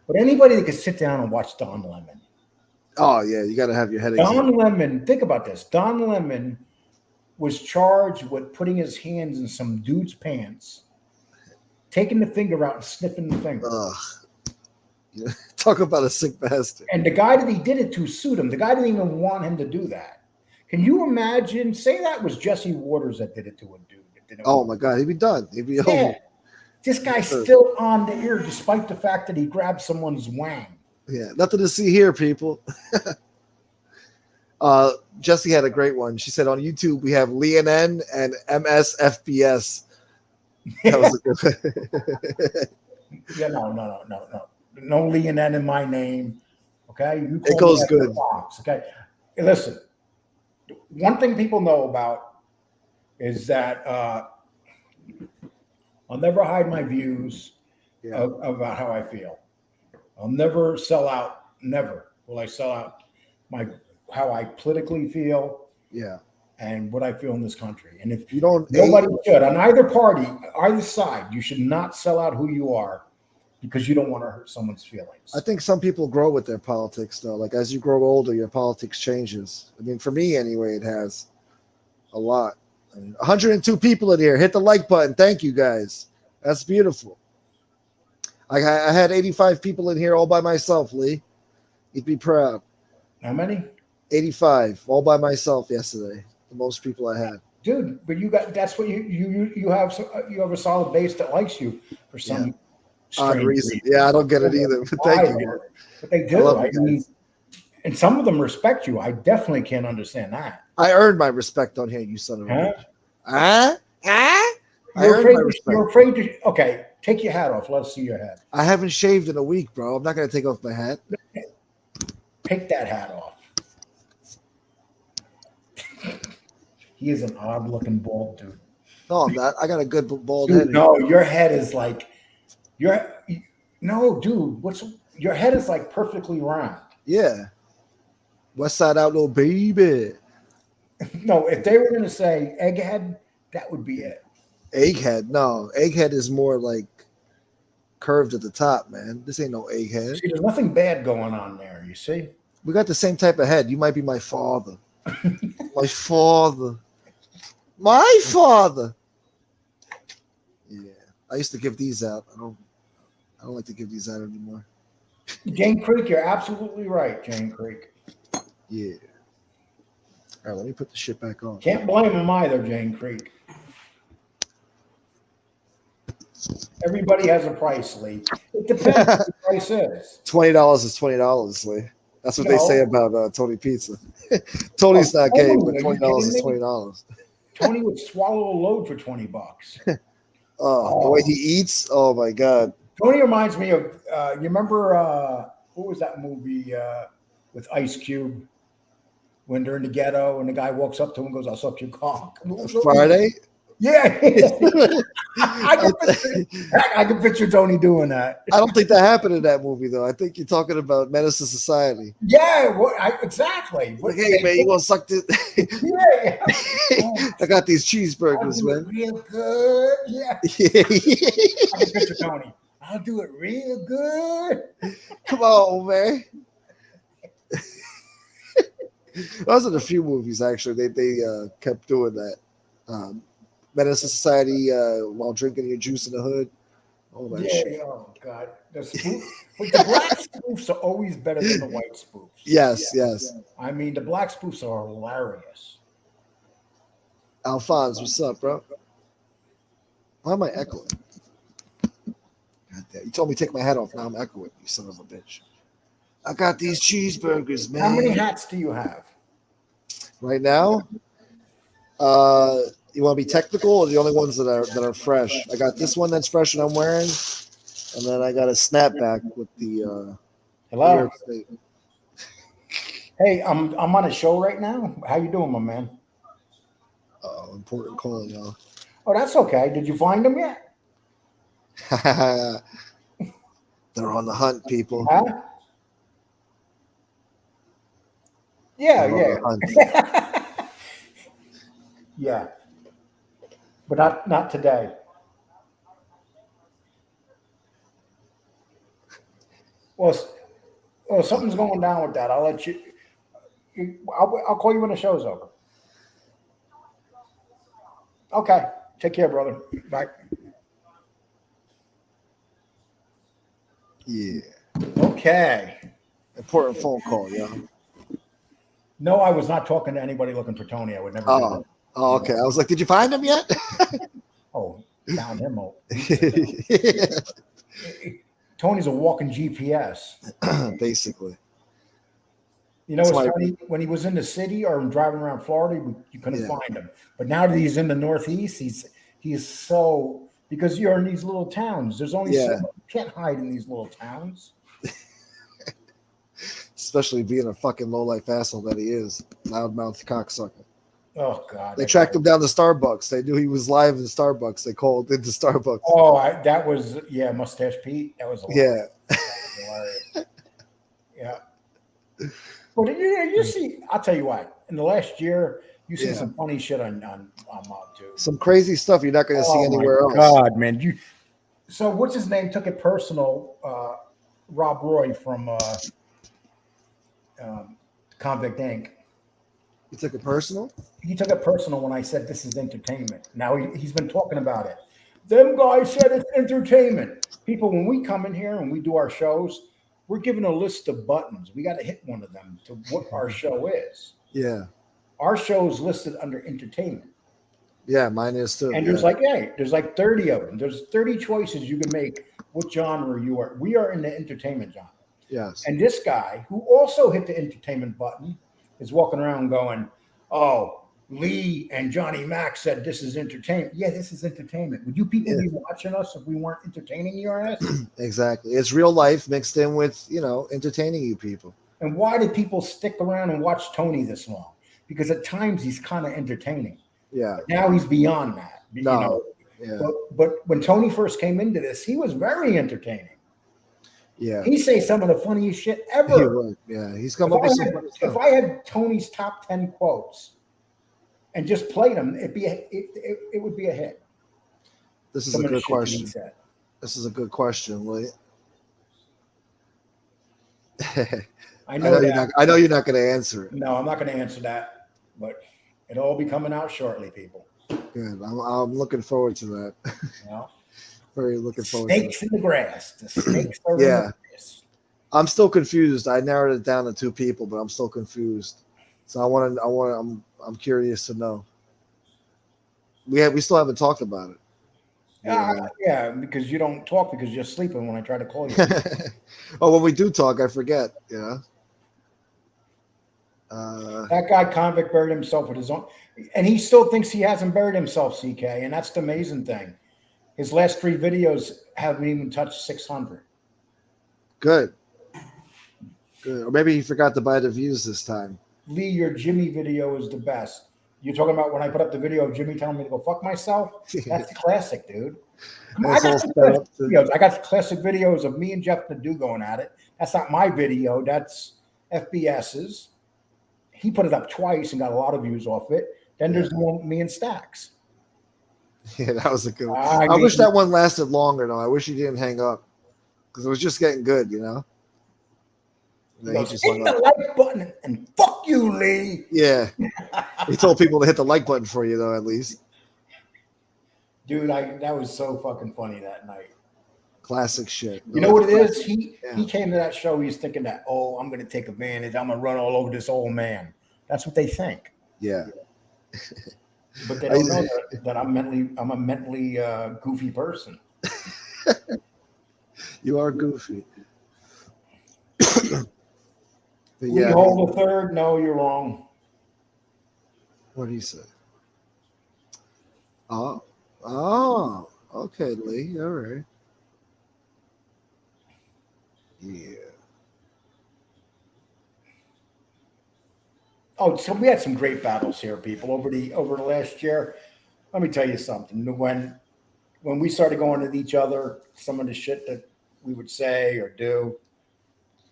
But anybody that could sit down and watch Don Lemon. Oh yeah, you got to have your headaches. Don Lemon, think about this. Don Lemon was charged with putting his hands in some dude's pants, taking the finger out and sniffing the finger. Ugh. Yeah. Talk about a sick bastard. And the guy that he did it to sued him. The guy didn't even want him to do that. Can you imagine? Say that was Jesse Waters that did it to a dude. That didn't Oh want my God, he'd be done. He'd be Yeah. over. This guy's still on the air despite the fact that he grabbed someone's wang. Yeah, nothing to see here, people. Jesse had a great one. She said on YouTube we have Leonin and MSFBS. That was a good. Yeah, no Leonin in my name. Okay, you It goes good. Fox, okay, hey, listen. One thing people know about is that I'll never hide my views about how I feel. I'll never sell out. Never will I sell out how I politically feel. Yeah. And what I feel in this country. And if You don't. nobody should on either party, either side, you should not sell out who you are because you don't want to hurt someone's feelings. I think some people grow with their politics, though. Like as you grow older, your politics changes. I mean, for me anyway, it has a lot. I mean, 102 people in here. Hit the like button. Thank you, guys. That's beautiful. I had 85 people in here all by myself, Lee. You'd be proud. How many? 85 all by myself yesterday. The most people I had. Dude, but that's what you have. You have a solid base that likes you for some Odd strange reason. Yeah, I don't get it either. But thank you. But they I do. love I you mean, guys. and some of them respect you. I definitely can't understand that. I earned my respect on here, you son of a Huh? bitch. Huh? I You're earned afraid. my respect. You're afraid to. Okay, Take your hat off. Let us see your head. I haven't shaved in a week, bro. I'm not gonna take off my hat. Take that hat off. He is an odd-looking bald dude. No, I'm not. I got a good bald Dude, head. no, your head is like no, dude. Your head is like perfectly round. Yeah. West Side Outlaw, baby. No, if they were gonna say egghead, that would be it. Egghead. No, egghead is more like curved at the top, man. This ain't no egghead. See, there's nothing bad going on there. You see? We got the same type of head. You might be my father. My father. My father. Yeah. I used to give these out. I don't like to give these out anymore. Jane Creek, you're absolutely right, Jane Creek. Yeah. All right, let me put the shit back on. Can't blame them either, Jane Creek. Everybody has a price, Lee. It depends what the price is. $20 is $20, Lee. That's what they say about Tony Pizza. Tony's not gay, but $20 is $20. Tony would swallow a load for $20. The way he eats, oh my god. Tony reminds me of you remember what was that movie with Ice Cube when they're in the ghetto and the guy walks up to him and goes, "I'll suck your cock." Friday? Yeah. I can picture Tony doing that. I don't think that happened in that movie though. I think you're talking about Menace to Society. Yeah, exactly. Like, hey man, you want to suck this? Yeah. I got these cheeseburgers, man. Real good. Yeah. Yeah. I can picture Tony. I'll do it real good. Come on, man. Those are the few movies actually. They kept doing that. Menace to Society while drinking your juice in the hood. All that shit. Oh god. The black spoofs are always better than the white spoofs. Yes. I mean, the black spoofs are hilarious. Alphonse, what's up, bro? Why am I echoing? God damn, you told me to take my hat off. Now I'm echoing. You son of a bitch. I got these cheeseburgers, man. How many hats do you have? Right now? You want to be technical or the only ones that are fresh? I got this one that's fresh and I'm wearing, and then I got a snapback with the Hello. Hey, I'm on a show right now. How you doing, my man? Important call, y'all. Oh, that's okay. Did you find them yet? They're on the hunt, people. Huh? Yeah. Yeah. But not today. Well, something's going down with that. I'll let you. I'll call you when the show's over. Okay. Take care, brother. Bye. Yeah. Okay. Important phone call, y'all. No, I was not talking to anybody looking for Tony. I would never do that. Oh, okay. I was like, did you find him yet? Oh, found him. Tony's a walking GPS. Basically. You know, it's funny, when he was in the city or driving around Florida, you couldn't find him. But now that he's in the Northeast, he's so, because you're in these little towns. There's only so much, you can't hide in these little towns. Especially being a fucking low-life asshole that he is. Loudmouth cocksucker. Oh, God. They tracked him down to Starbucks. They knew he was live in Starbucks. They called into Starbucks. Oh, that was, Mustache Pete. That was hilarious. Yeah. Well, you see, I'll tell you what, in the last year, you see some funny shit on Mob, dude. Some crazy stuff you're not going to see anywhere else. God, man. So what's his name took it personal, Rob Roy from Convict Inc. He took it personal? He took it personal when I said this is entertainment. Now he's been talking about it. Them guys said it's entertainment. People, when we come in here and we do our shows, we're given a list of buttons. We got to hit one of them to what our show is. Yeah. Our show is listed under entertainment. Yeah, mine is too. And there's like 30 of them. There's 30 choices you can make what genre you are. We are in the entertainment genre. Yes. And this guy, who also hit the entertainment button, is walking around going, "Oh, Lee and Johnny Mac said this is entertainment. Yeah, this is entertainment. Would you people be watching us if we weren't entertaining your ass? Exactly. It's real life mixed in with, entertaining you people. And why did people stick around and watch Tony this long? Because at times he's kind of entertaining. Yeah. But now he's beyond that. No. Yeah. But when Tony first came into this, he was very entertaining. Yeah. He say some of the funniest shit ever. He would. Yeah. He's come up with some funny stuff. If I had Tony's top 10 quotes and just played them, it would be a hit. This is a good question. This is a good question, Lee. I know you're not going to answer it. No, I'm not going to answer that, but it'll all be coming out shortly, people. Good. I'm looking forward to that. Well, very looking forward. Snakes in the grass. The snakes are in the grass. I'm still confused. I narrowed it down to 2 people, but I'm still confused. So I'm curious to know. We still haven't talked about it. Yeah, because you don't talk because you're sleeping when I try to call you. Oh, when we do talk, I forget. Yeah. That guy convict buried himself with his own, and he still thinks he hasn't buried himself, CK, and that's the amazing thing. His last 3 videos haven't even touched 600. Good. Or maybe he forgot to buy the views this time. Lee, your Jimmy video is the best. You're talking about when I put up the video of Jimmy telling me to go fuck myself? That's classic, dude. I got the classic videos of me and Jeff Nadeau going at it. That's not my video. That's FBS's. He put it up twice and got a lot of views off it. Then there's the one with me and Stacks. Yeah, that was a good one. I wish that one lasted longer, though. I wish he didn't hang up because it was just getting good, He goes, hit the like button and fuck you, Lee. Yeah. He told people to hit the like button for you, though, at least. Dude, that was so fucking funny that night. Classic shit. You know what it is? He came to that show. He's thinking that, I'm going to take advantage. I'm going to run all over this old man. That's what they think. Yeah. But they don't know that I'm a mentally goofy person. You are goofy. We hold a third. No, you're wrong. What do you say? Oh, okay, Lee. All right. Yeah. Oh, so we had some great battles here, people, over the last year. Let me tell you something. When we started going at each other, some of the shit that we would say or do,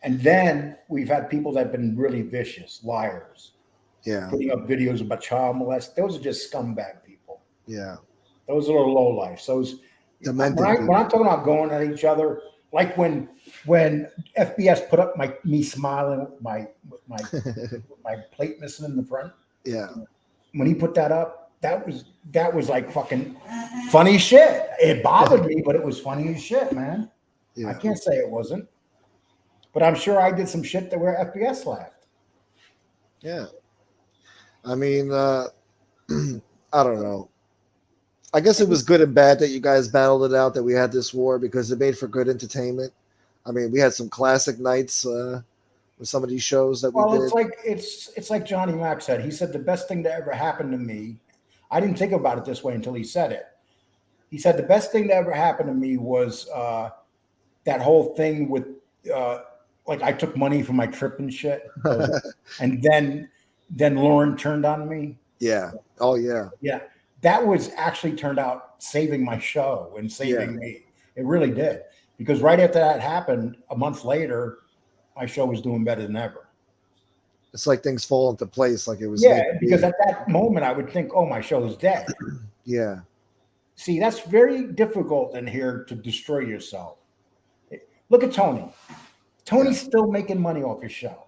and then we've had people that have been really vicious, liars. Yeah. Putting up videos about child molest. Those are just scumbag people. Yeah. Those are low life. Those when I'm talking about going at each other, like when FBS put up me smiling with my plate missing in the front. Yeah. When he put that up, that was like fucking funny shit. It bothered me, but it was funny as shit, man. Yeah. I can't say it wasn't. But I'm sure I did some shit that where FBS laughed. Yeah. I mean, I don't know. I guess it was good and bad that you guys battled it out, that we had this war, because it made for good entertainment. I mean, we had some classic nights with some of these shows that we did. It's like Johnny Mac said. He said the best thing that ever happened to me. I didn't think about it this way until he said it. He said the best thing that ever happened to me was that whole thing with like I took money for my trip and shit, and then Lauren turned on me. Yeah. Oh yeah. Yeah. That was actually turned out saving my show and saving me. It really did. Because right after that happened, a month later, my show was doing better than ever. It's like things fall into place like it was. Yeah, because at that moment I would think, my show is dead. Yeah. See, that's very difficult in here to destroy yourself. Look at Tony. Tony's still making money off his show.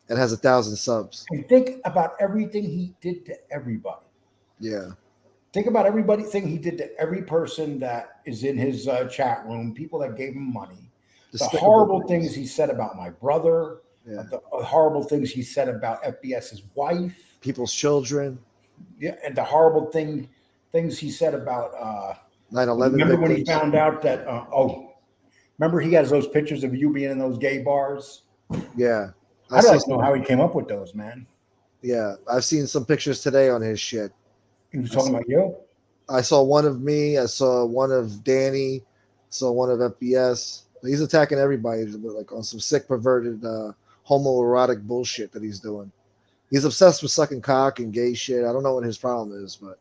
It has 1,000 subs. And think about everything he did to everybody. Yeah. Think about everything he did to every person that is in his chat room, people that gave him money, the horrible things he said about my brother, the horrible things he said about FBS's wife, people's children. Yeah, and the horrible things he said about 9/11. Remember when he found out that remember he has those pictures of you being in those gay bars? Yeah. I don't know how he came up with those, man. Yeah, I've seen some pictures today on his shit. He was talking about you. I saw one of me. I saw one of Danny. Saw one of FBS. He's attacking everybody, like on some sick, perverted, homoerotic bullshit that he's doing. He's obsessed with sucking cock and gay shit. I don't know what his problem is, but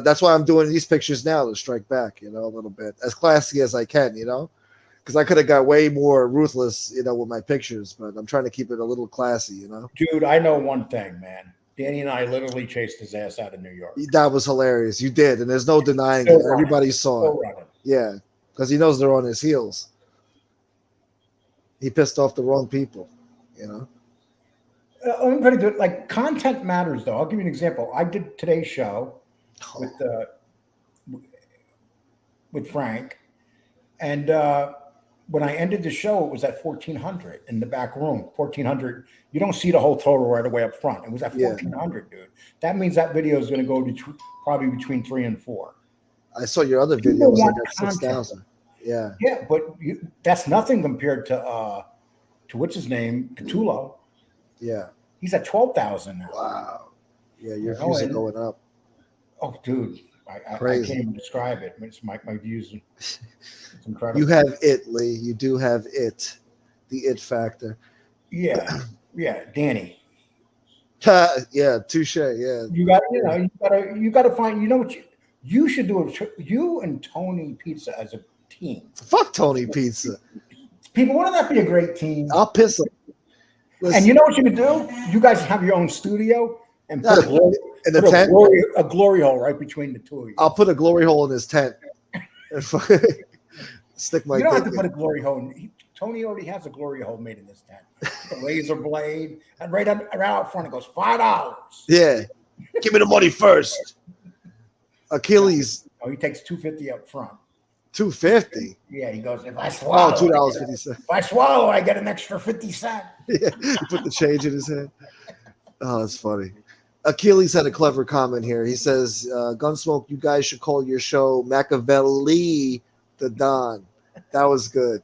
that's why I'm doing these pictures now to strike back, a little bit as classy as I can, because I could have got way more ruthless, with my pictures, but I'm trying to keep it a little classy, Dude, I know one thing, man. Danny and I literally chased his ass out of New York. That was hilarious. You did, and there's no denying Still it. running. Everybody saw Still it. running. Yeah, because he knows they're on his heels. He pissed off the wrong people, I'm going to do it. Like, content matters, though. I'll give you an example. I did today's show with Frank, and when I ended the show, it was at 1,400 in the back room. 1,400. You don't see the whole total right away up front. It was at 1,400, dude. That means that video is going to go probably between 3 and 4. I saw your other People videos like want at 6,000. Yeah. Yeah, but that's nothing compared to what's his name, Catulo. Yeah. He's at 12,000 now. Wow. Yeah, your views are going up. Oh, dude, I can't even describe it. It's my views. It's incredible. You have it, Lee. You do have it. The it factor. Yeah, Danny. Yeah, touche. Yeah. You got to find. You know what you should do? You and Tony Pizza as a team. Fuck Tony Pizza. People, wouldn't that be a great team? I'll piss him. Listen. And you know what you can do? You guys have your own studio and put a glory hole right between the two of you. I'll put a glory hole in his tent. Stick my. You don't have to put a glory hole. Tony already has a glory hole made in this tent. A razor blade, and right out front it goes $5. Yeah, give me the money first. Achilles. Oh, he takes $2.50 up front. $2.50. Yeah, he goes. If I swallow, $2.50. If I swallow, I get an extra 50 cents. Yeah, he put the change in his head. Oh, that's funny. Achilles had a clever comment here. He says, Gunsmoke, you guys should call your show Machiavelli the Don. That was good.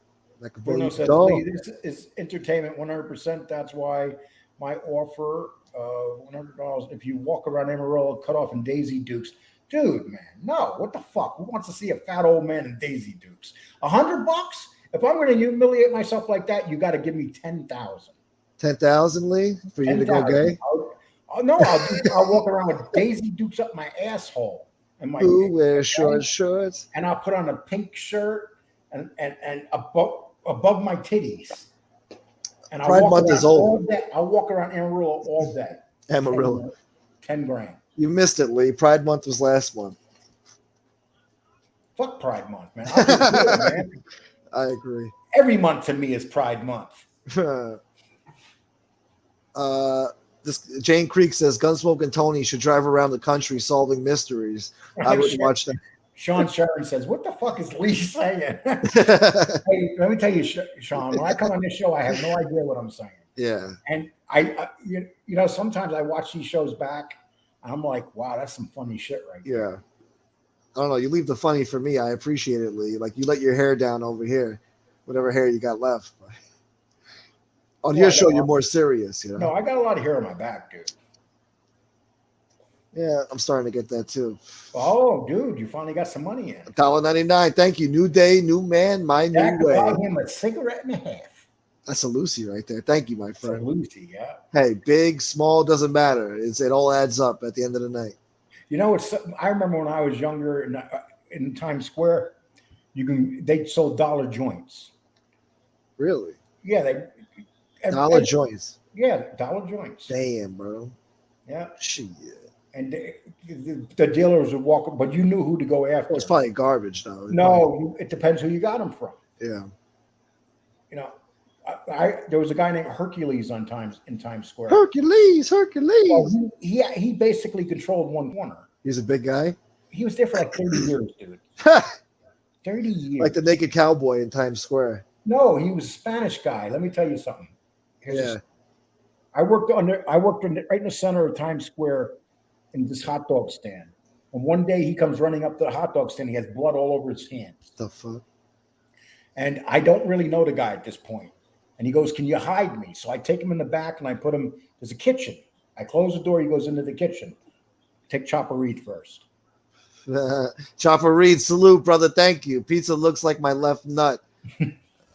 Bruno says, Lee, this is entertainment 100%. That's why my offer $100 if you walk around Amarillo cut off in Daisy Dukes. Dude, man, no. What the fuck? Who wants to see a fat old man in Daisy Dukes? $100? If I'm going to humiliate myself like that, you got to give me 10,000. 10,000, Lee, for 10, you to go gay? I'll walk around with Daisy Dukes up my asshole and my. Who wears short shorts? And I'll put on a pink shirt and above my titties. And Pride Month is over. I'll walk around Amarillo all day. Amarillo. 10 grand. You missed it, Lee. Pride Month was last month. Fuck Pride Month, man. I'll do it, man. I agree. Every month to me is Pride Month. Jane Creek says Gunsmoke and Tony should drive around the country solving mysteries. I would watch them. Sean Sharon says, "What the fuck is Lee saying?" Hey, let me tell you, Sean. When I come on this show, I have no idea what I'm saying. Yeah. And sometimes I watch these shows back, and I'm like, "Wow, that's some funny shit right there." Yeah. I don't know. You leave the funny for me. I appreciate it, Lee. Like you let your hair down over here, whatever hair you got left. On your show, you're more serious, you know. No, I got a lot of hair on my back, dude. Yeah, I'm starting to get that too. Oh, dude, you finally got some money in. $1.99. Thank you. New day, new man, my new way. Bought him a cigarette and a half. That's a Lucy right there. Thank you, my friend. That's a Lucy, yeah. Hey, big, small, doesn't matter. It all adds up at the end of the night. You know, I remember when I was younger in Times Square, they sold dollar joints. Really? Yeah, dollar joints. Yeah, dollar joints. Damn, bro. Yeah. Shit. And the dealers would walk, but you knew who to go after. Well, it's probably garbage, though. It depends who you got them from. Yeah. You know, there was a guy named Hercules in Times Square. Hercules. Well, he basically controlled one corner. He's a big guy. He was there for like 30 years, dude. 30 years. Like the naked cowboy in Times Square. No, he was a Spanish guy. Let me tell you something. I worked right in the center of Times Square in this hot dog stand. And one day he comes running up to the hot dog stand. He has blood all over his hands. The fuck? And I don't really know the guy at this point. And he goes, "Can you hide me?" So I take him in the back and I put him. There's a kitchen. I close the door. He goes into the kitchen. Take Chopper Reed first. Chopper Reed, salute, brother. Thank you. Pizza looks like my left nut.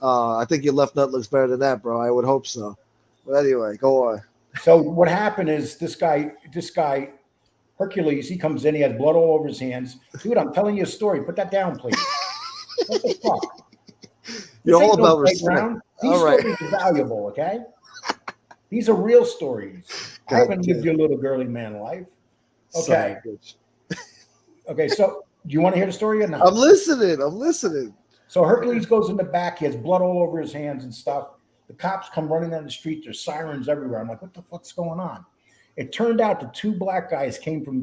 I think your left nut looks better than that, bro. I would hope so. But anyway, go on. So what happened is this guy, Hercules, he comes in, he has blood all over his hands. Dude, I'm telling you a story. Put that down, please. What the fuck? You're This all ain't about no respect. playground. These All right. stories are valuable, okay? These are real stories. I God haven't lived damn. your little girly man life. Son of Okay. a bitch. Okay, so do you want to hear the story or not? I'm listening. So Hercules goes in the back. He has blood all over his hands and stuff. The cops come running down the street. There's sirens everywhere. I'm like, what the fuck's going on? It turned out the two black guys came from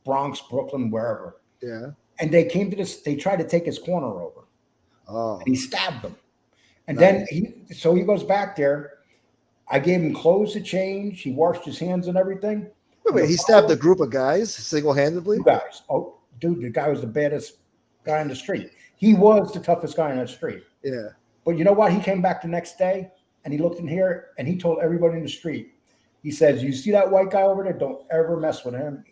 Bronx, Brooklyn, wherever. Yeah. And they came to this. They tried to take his corner over. Oh. And he stabbed them. And Nice. then he goes back there. I gave him clothes to change. He washed his hands and everything. Wait, he stabbed a group of guys single-handedly? Two guys. Oh, dude, the guy was the baddest guy on the street. He was the toughest guy on the street. Yeah. But you know what? He came back the next day and he looked in here and he told everybody in the street, he says, you see that white guy over there? Don't ever mess with him.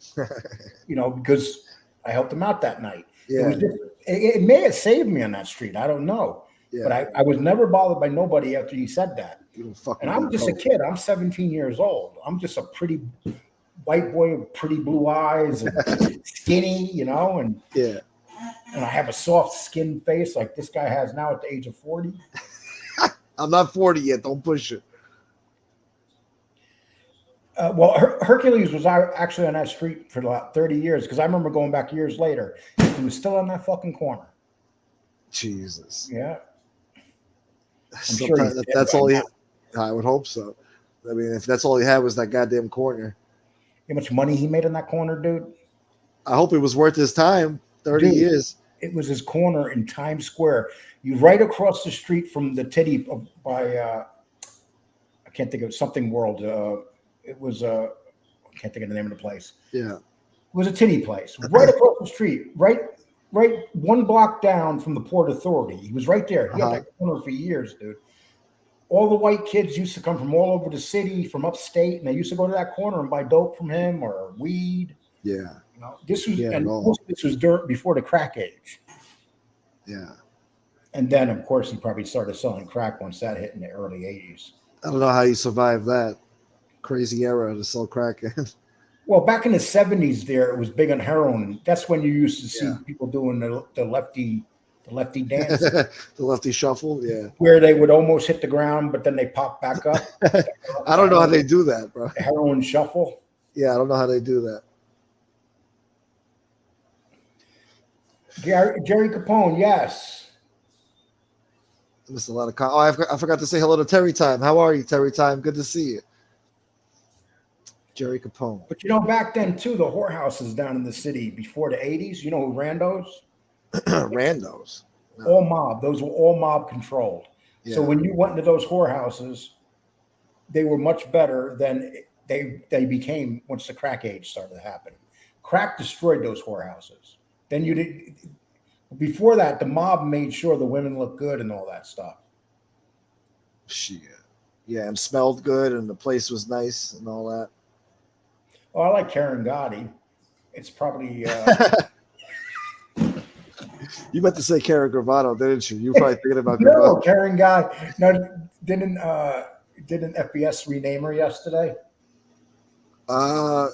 Because I helped him out that night. Yeah. It may have saved me on that street. I don't know. Yeah. But I was never bothered by nobody after he said that. You don't fuck And with I'm that just a culture. kid. I'm 17 years old. I'm just a pretty white boy with pretty blue eyes and skinny, and Yeah. I have a soft skin face like this guy has now at the age of 40. I'm not 40 yet. Don't push it. Well, Hercules was actually on that street for about 30 years because I remember going back years later. He was still on that fucking corner. Jesus. Yeah. Sometimes he's that's dead all by he. I would hope so. I mean, if that's all he had was that goddamn corner, how much money he made on that corner, dude? I hope it was worth his time. 30 Dude. years. It was his corner in Times Square. You right across the street from the titty by I can't think of something world. It was I can't think of the name of the place. Yeah. It was a titty place right across the street, right one block down from the Port Authority. He was right there. He had that corner for years, dude. All the white kids used to come from all over the city, from upstate, and they used to go to that corner and buy dope from him or weed. Yeah. This was no. this was before the crack age. Yeah. And then, of course, he probably started selling crack once that hit in the early 80s. I don't know how you survived that crazy era to sell crack in. Well, back in the 70s there, it was big on heroin. That's when you used to see people doing the lefty dance. The lefty shuffle, yeah. Where they would almost hit the ground, but then they pop back up. I don't know how they do that, bro. The heroin shuffle. Yeah, I don't know how they do that. Jerry Capone, yes. I missed a lot of I forgot to say hello to Terry Time. How are you, Terry Time? Good to see you. Jerry Capone. But back then too, the whorehouses down in the city before the 80s, who ran those? Randos. No. All mob. Those were all mob controlled. Yeah. So when you went into those whorehouses, they were much better than they became once the crack age started happening. Crack destroyed those whorehouses. Then you did. Before that, the mob made sure the women looked good and all that stuff. Shit. Yeah, and smelled good, and the place was nice and all that. Oh, I like Karen Gotti. It's probably. You meant to say Karen Gravato, didn't you? You were probably thinking about No, Gravato. Karen Gotti. No, didn't FBS rename her yesterday? Yeah.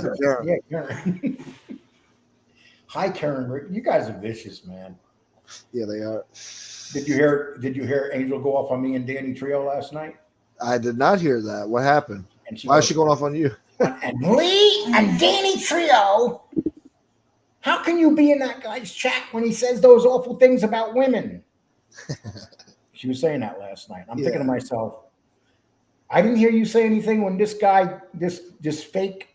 Karen. Karen. Yeah, Karen. Hi, Karen. You guys are vicious, man. Yeah, they are. Did you hear Angel go off on me and Danny Trio last night? I did not hear that. What happened? And Why is she going off on you? And Lee and Danny Trio, how can you be in that guy's chat when he says those awful things about women? She was saying that last night. I'm thinking to myself, I didn't hear you say anything when this guy, this fake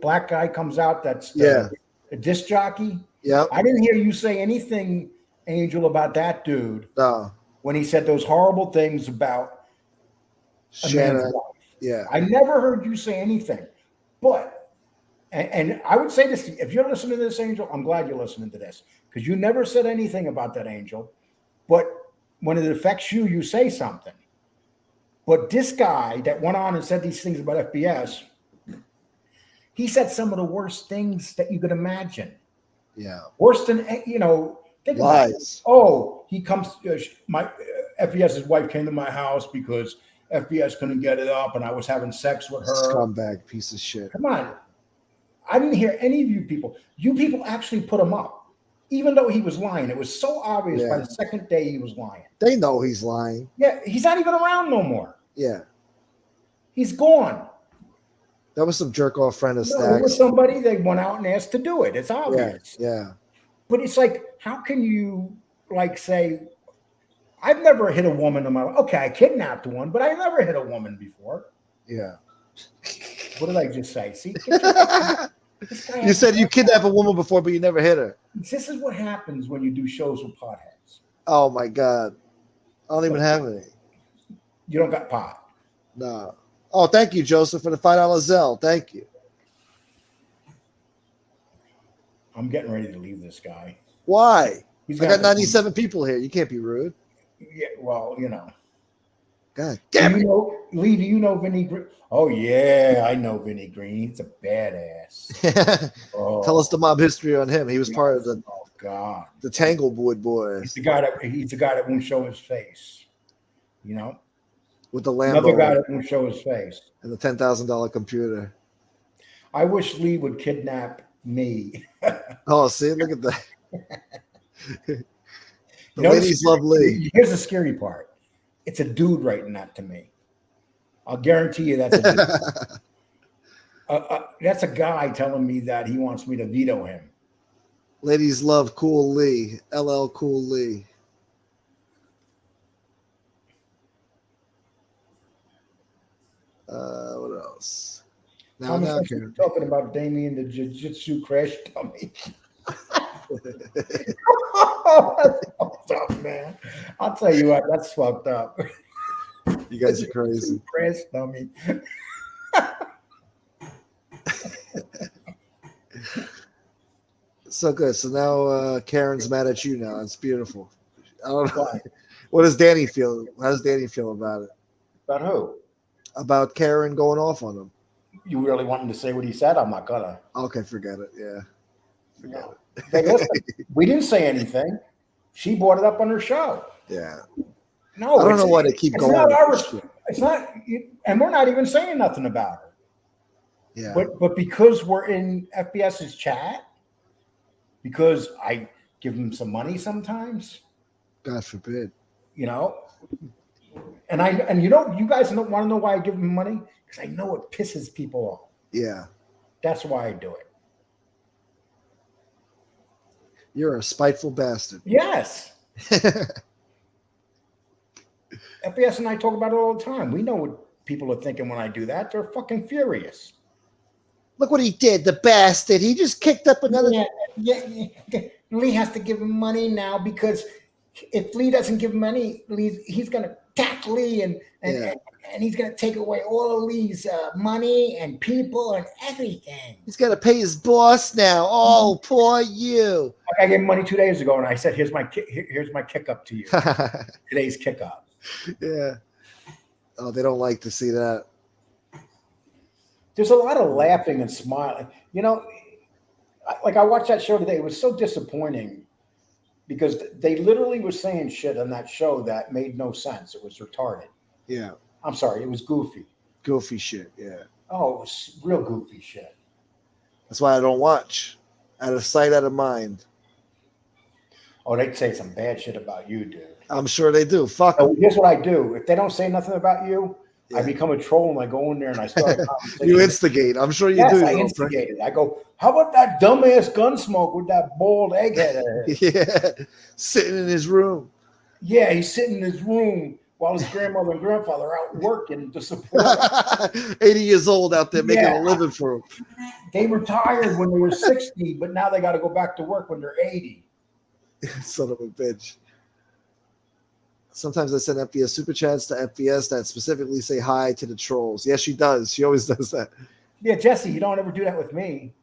black guy comes out that's a disc jockey. Yeah. I didn't hear you say anything, Angel, about that dude. No. When he said those horrible things about a man's wife. Yeah. I never heard you say anything. But, and I would say this, if you're listening to this, Angel, I'm glad you're listening to this, because you never said anything about that, Angel. But when it affects you, you say something. But this guy that went on and said these things about FBS, he said some of the worst things that you could imagine. Yeah. Worse than, think about it. Lies. Oh, he comes, my FBS's wife came to my house because FBS couldn't get it up and I was having sex with her. Scumbag piece of shit. Come on. I didn't hear any of you people. You people actually put him up, even though he was lying. It was so obvious by the second day he was lying. They know he's lying. Yeah, he's not even around no more. Yeah. He's gone. That was some jerk off friend of No, it Stacks. was somebody they went out and asked to do it. It's obvious. Yeah. But it's like, how can you say, I've never hit a woman in my life. Okay, I kidnapped one, but I never hit a woman before. Yeah. What did I just say? See, you said you kidnapped a woman before, but you never hit her. This is what happens when you do shows with potheads. Oh my God. I don't even have any. You don't got pot. No. Oh, thank you, Joseph, for the $5 Zelle. Thank you. I'm getting ready to leave this guy. Why? I got 97 people here. You can't be rude. Yeah, well, God damn it. Lee, do you know Vinny Green? Oh, yeah, I know Vinny Green. He's a badass. Tell us the mob history on him. He was part of the Tanglewood Boys. He's the guy that won't show his face. With the Lambo. Another guy that won't show his face. And the $10,000 computer. I wish Lee would kidnap me. Oh, see, look at that. The ladies love Lee. Here's the scary part. It's a dude writing that to me. I'll guarantee you that's a dude. That's a guy telling me that he wants me to veto him. Ladies love Cool Lee. LL Cool Lee. What else? Now talking about Damien the Jiu-Jitsu crash dummy. That's fucked up, man. I'll tell you what, that's fucked up. You guys are crazy. Crash dummy. So good. So now Karen's mad at you now. It's beautiful. I don't know. What does Danny feel? How does Danny feel about it? About who? About Karen going off on him. You really want him to say what he said? I'm not gonna. Okay, forget it. Yeah. Forget it. Hey, listen, we didn't say anything. She brought it up on her show. Yeah. No, I don't know why they keep going. It's not, and we're not even saying nothing about her. Yeah. But because we're in FBS's chat, because I give them some money sometimes. God forbid. And you guys don't want to know why I give them money? Because I know it pisses people off. Yeah. That's why I do it. You're a spiteful bastard. Yes. FBS and I talk about it all the time. We know what people are thinking when I do that. They're fucking furious. Look what he did, the bastard. He just kicked up another. Yeah. Lee has to give him money now because if Lee doesn't give money, he's going to attack Lee and he's going to take away all of Lee's money and people and everything. He's got to pay his boss now. Oh, poor you. I gave him money 2 days ago, and I said, here's my kick up to you. Today's kick up. Yeah. Oh, they don't like to see that. There's a lot of laughing and smiling. I watched that show today. It was so disappointing because they literally were saying shit on that show that made no sense. It was retarded. Yeah. I'm sorry. It was goofy. Goofy shit. Yeah. Oh, it was real goofy shit. That's why I don't watch. Out of sight, out of mind. Oh, they'd say some bad shit about you, dude. I'm sure they do. Fuck them. Here's what I do. If they don't say nothing about you, I become a troll and I go in there and I start a conversation. You instigate. I'm sure you do. I instigated. I go, how about that dumbass Gunsmoke with that bald egghead? Yeah. Sitting in his room. Yeah, he's sitting in his room while his grandmother and grandfather are out working to support him. 80 years old out there making a living for him. They retired when they were 60, but now they got to go back to work when they're 80. Son of a bitch. Sometimes I send FBS super chats to FBS that specifically say hi to the trolls. Yes, she does. She always does that. Yeah, Jesse, you don't ever do that with me.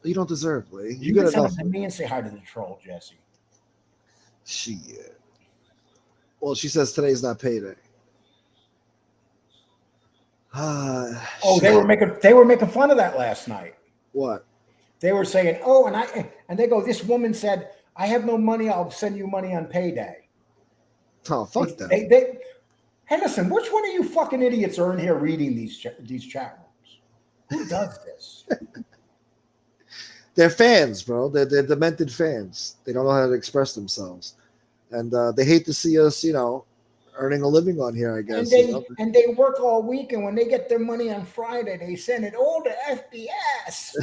You don't deserve, Lee. You can send them to me and say hi to the troll, Jesse. Shit. Well, she says today's not payday. Oh, they were making fun of that last night. What? They were saying, and they go, this woman said, I have no money. I'll send you money on payday. Oh, fuck that. Hey, listen, which one of you fucking idiots are in here reading these chat rooms? Who does this? They're fans, bro. They're demented fans. They don't know how to express themselves, and they hate to see us, earning a living on here. I guess. And they work all week, and when they get their money on Friday, they send it all to FBS.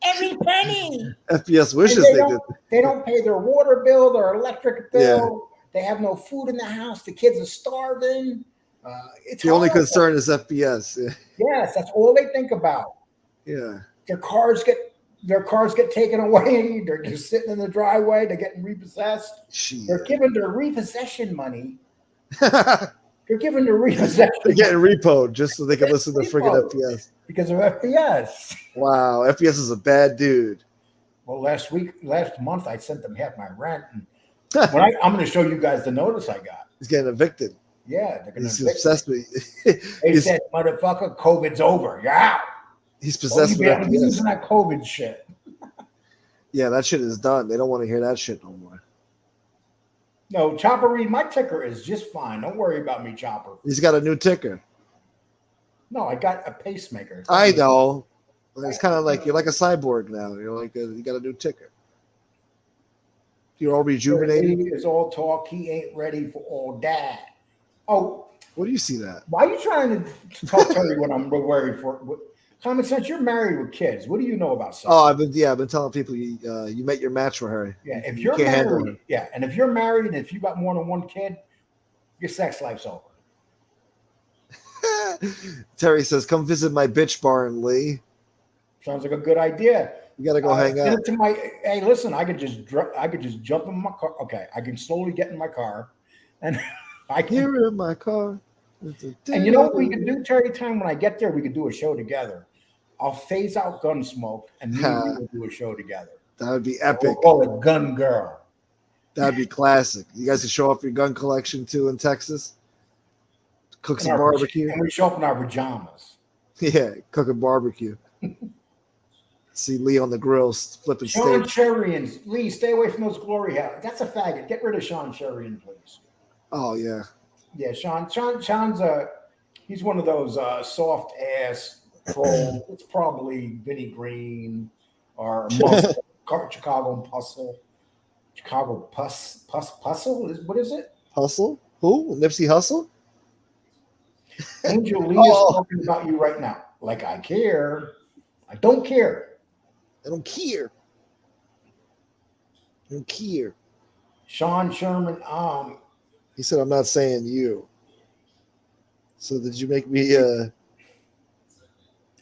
Every penny. FBS wishes they did. They don't pay their water bill, their electric bill. Yeah. They have no food in the house. The kids are starving. It's the only concern is FBS. Yeah. Yes, that's all they think about. Yeah. Their cars get taken away. They're just sitting in the driveway. They're getting repossessed. Jeez. They're giving their repossession money. They're giving their repossession. They're getting repoed just so they can listen to friggin' FBS. Because of FBS. Wow, FBS is a bad dude. Well, last month, I sent them half my rent. And I'm going to show you guys the notice I got. He's getting evicted. Yeah, they're going to evict obsessed me. They said, motherfucker, COVID's over. You're out. He's possessed with FBS. Using that COVID shit. Yeah, that shit is done. They don't want to hear that shit no more. No, Chopper Reed, my ticker is just fine. Don't worry about me, Chopper. He's got a new ticker. No, I got a pacemaker. I know. It's kind of like you're like a cyborg now. You got a new ticker. You're all rejuvenated. He is all talk. He ain't ready for all that. Oh, what do you see that? Why are you trying to talk to me when I'm worried for? Common sense. You're married with kids. What do you know about sex? Oh, I've been telling people you met your match for her. Yeah, if you're married, and if you're married and if you got more than one kid, your sex life's over. Terry says, "Come visit my bitch barn, Lee." Sounds like a good idea. You got to go hang out. Hey, listen, I could just jump in my car. Okay, I can slowly get in my car, and I can. You're in my car. And you know what we could do, Terry? Time when I get there, we could do a show together. I'll phase out Gunsmoke, and me and you will do a show together. That would be epic. We'll call it Gun Girl. That'd be classic. You guys can show off your gun collection too in Texas. Cook some barbecue. And we show up in our pajamas. Yeah, cooking barbecue. See Lee on the grill flipping steak. Sean Sherian, Lee, stay away from those glory hats. That's a faggot. Get rid of Sean Sherian, please. Oh yeah. Yeah, Sean's he's one of those soft ass trolls. It's probably Vinny Green or Chicago Puzzle. Chicago Puzzle? What is it? Hustle? Who? Nipsey Hussle? Angel Lee is talking about you right now. Like I care. I don't care. I don't care. I don't care. Sean Sherman, he said, "I'm not saying you." So did you make me?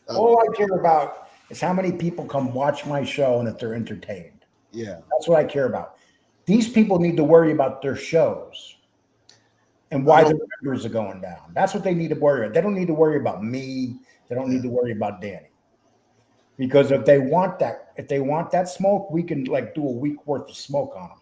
All I care about is how many people come watch my show and if they're entertained. Yeah, that's what I care about. These people need to worry about their shows and why their numbers are going down. That's what they need to worry about. They don't need to worry about me. They don't need to worry about Danny. Because if they want that smoke, we can do a week worth of smoke on them.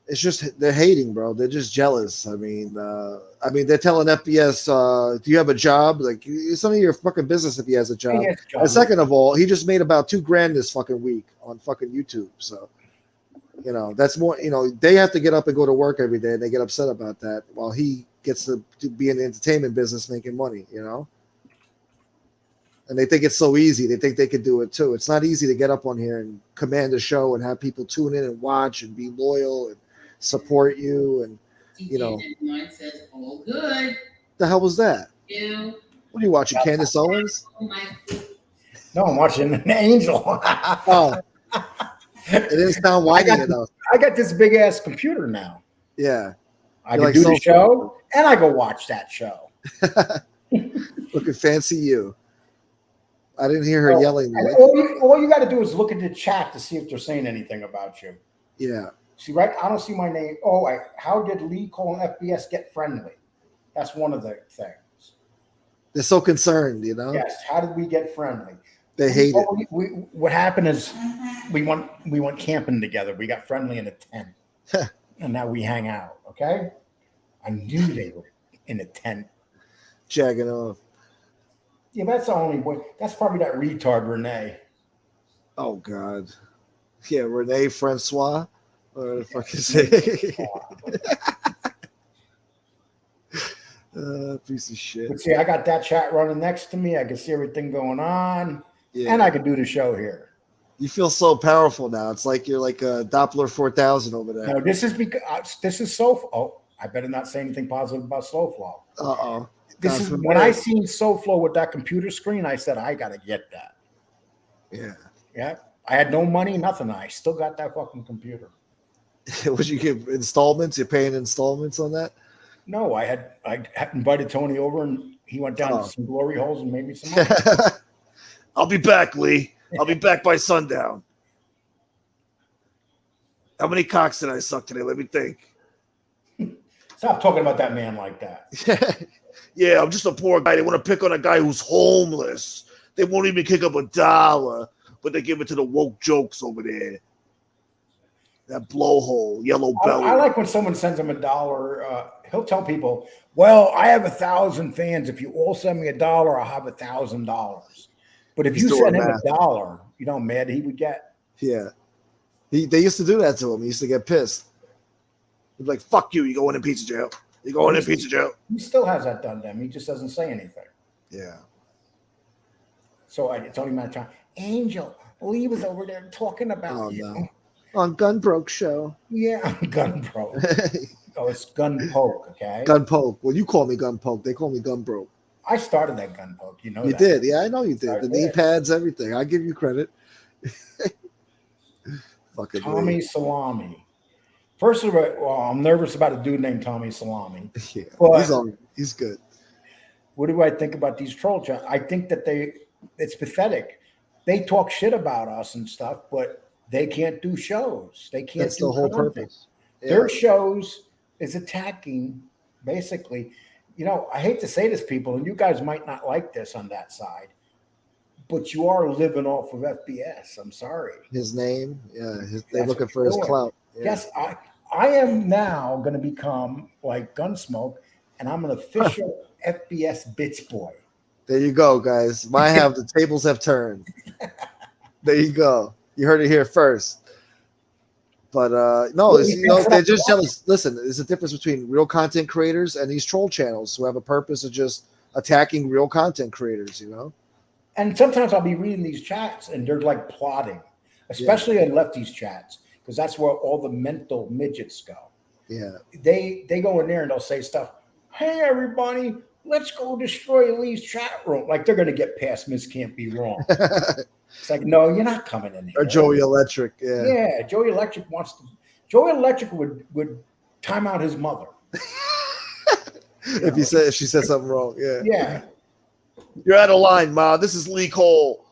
It's just they're hating, bro. They're just jealous. I mean, they're telling FBS, "Do you have a job? Like, it's none of your fucking business if he has a job." And second of all, he just made about $2,000 this fucking week on fucking YouTube. So, that's more. They have to get up and go to work every day, and they get upset about that, while he gets to be in the entertainment business making money. And they think it's so easy. They think they could do it too. It's not easy to get up on here and command a show and have people tune in and watch and be loyal and support you. And Mine says all good. The hell was that? You. What are you watching, Candace Owens? No, I'm watching an Angel. Oh, it didn't sound whiny enough. I got this big ass computer now. Yeah, I can do the show and I go watch that show. Looking fancy, you. I didn't hear her yelling. All you got to do is look at the chat to see if they're saying anything about you. Yeah. See, right? I don't see my name. How did Lee calling FBS get friendly? That's one of the things. They're so concerned, Yes. How did we get friendly? They hate it. What happened is we went camping together. We got friendly in a tent, and now we hang out. Okay. I knew they were. in a tent. Jagging off. Yeah, that's the only way. That's probably that retard Renee. Oh God. Yeah, Renee Francois. Or the fuck is it? Piece of shit. But see, I got that chat running next to me. I can see everything going on, Yeah. and I can do the show here. You feel so powerful now. It's like you're like a Doppler 4000 over there. No, this is because this is so. Oh, I better not say anything positive about SoFlo. Uh-oh. This God is forbid. when I seen SoFlo with that computer screen. I said I gotta get that. Yeah. Yeah, I had no money, nothing. I still got that fucking computer. Would you give installments? You're paying installments on that? No, I had invited Tony over, and he went down to some glory holes and made me some money. I'll be back, Lee. I'll be back by sundown. How many cocks did I suck today? Let me think. Stop talking about that man like that. Yeah, I'm just a poor guy. They want to pick on a guy who's homeless. They won't even kick up $1, but they give it to the woke jokes over there. That blowhole, yellow belly. I like when someone sends him $1. He'll tell people, "Well, I have 1,000 fans. If you all send me $1, I'll have $1,000." But if He's you doing send him math. $1, you know how mad he would get. Yeah. They used to do that to him. He used to get pissed. He'd be like, fuck you. You're going in pizza jail. You're going in pizza jail. He still has that done to him. He just doesn't say anything. Yeah. So it's only a matter of time. Angel, Lee was over there talking about you. No. On Gunbroke show. Yeah, Gun Pro. Oh, it's Gun Poke, okay? Gun Poke. Well, you call me Gun Poke. They call me Gunbroke. I started that Gun Poke. You know You that. did. Yeah, I know you did. I The did. knee pads, everything. I give you credit. Fucking Tommy Lee. Salami. First of all, I'm nervous about a dude named Tommy Salami. Yeah, But he's good. what do I think about these troll chats? I think that it's pathetic. They talk shit about us and stuff, but they can't do shows. They can't That's do the whole content. purpose. Yeah. Their shows is attacking, basically. You know, I hate to say this, people, and you guys might not like this on that side, but you are living off of FBS. I'm sorry. His name, yeah. They're That's looking what for you're his doing. clout. Yeah. Yes, I am now going to become like Gunsmoke, and I'm an official FBS bitch boy. There you go, guys. The tables have turned. There you go. You heard it here first. But no, they're just jealous. Listen, there's a difference between real content creators and these troll channels who have a purpose of just attacking real content creators, you know? And sometimes I'll be reading these chats, and they're like plotting, especially in lefties chats, because that's where all the mental midgets go. Yeah. They go in there and they'll say stuff. Hey, everybody, let's go destroy Lee's chat room. Like they're going to get past Miss Can't Be Wrong. It's like, no, you're not coming in here. Or Joey Electric. Yeah. Yeah, Joey Electric wants to. Joey Electric would time out his mother. If she said something wrong. Yeah. Yeah. You're out of line, Ma. This is Lee Cole.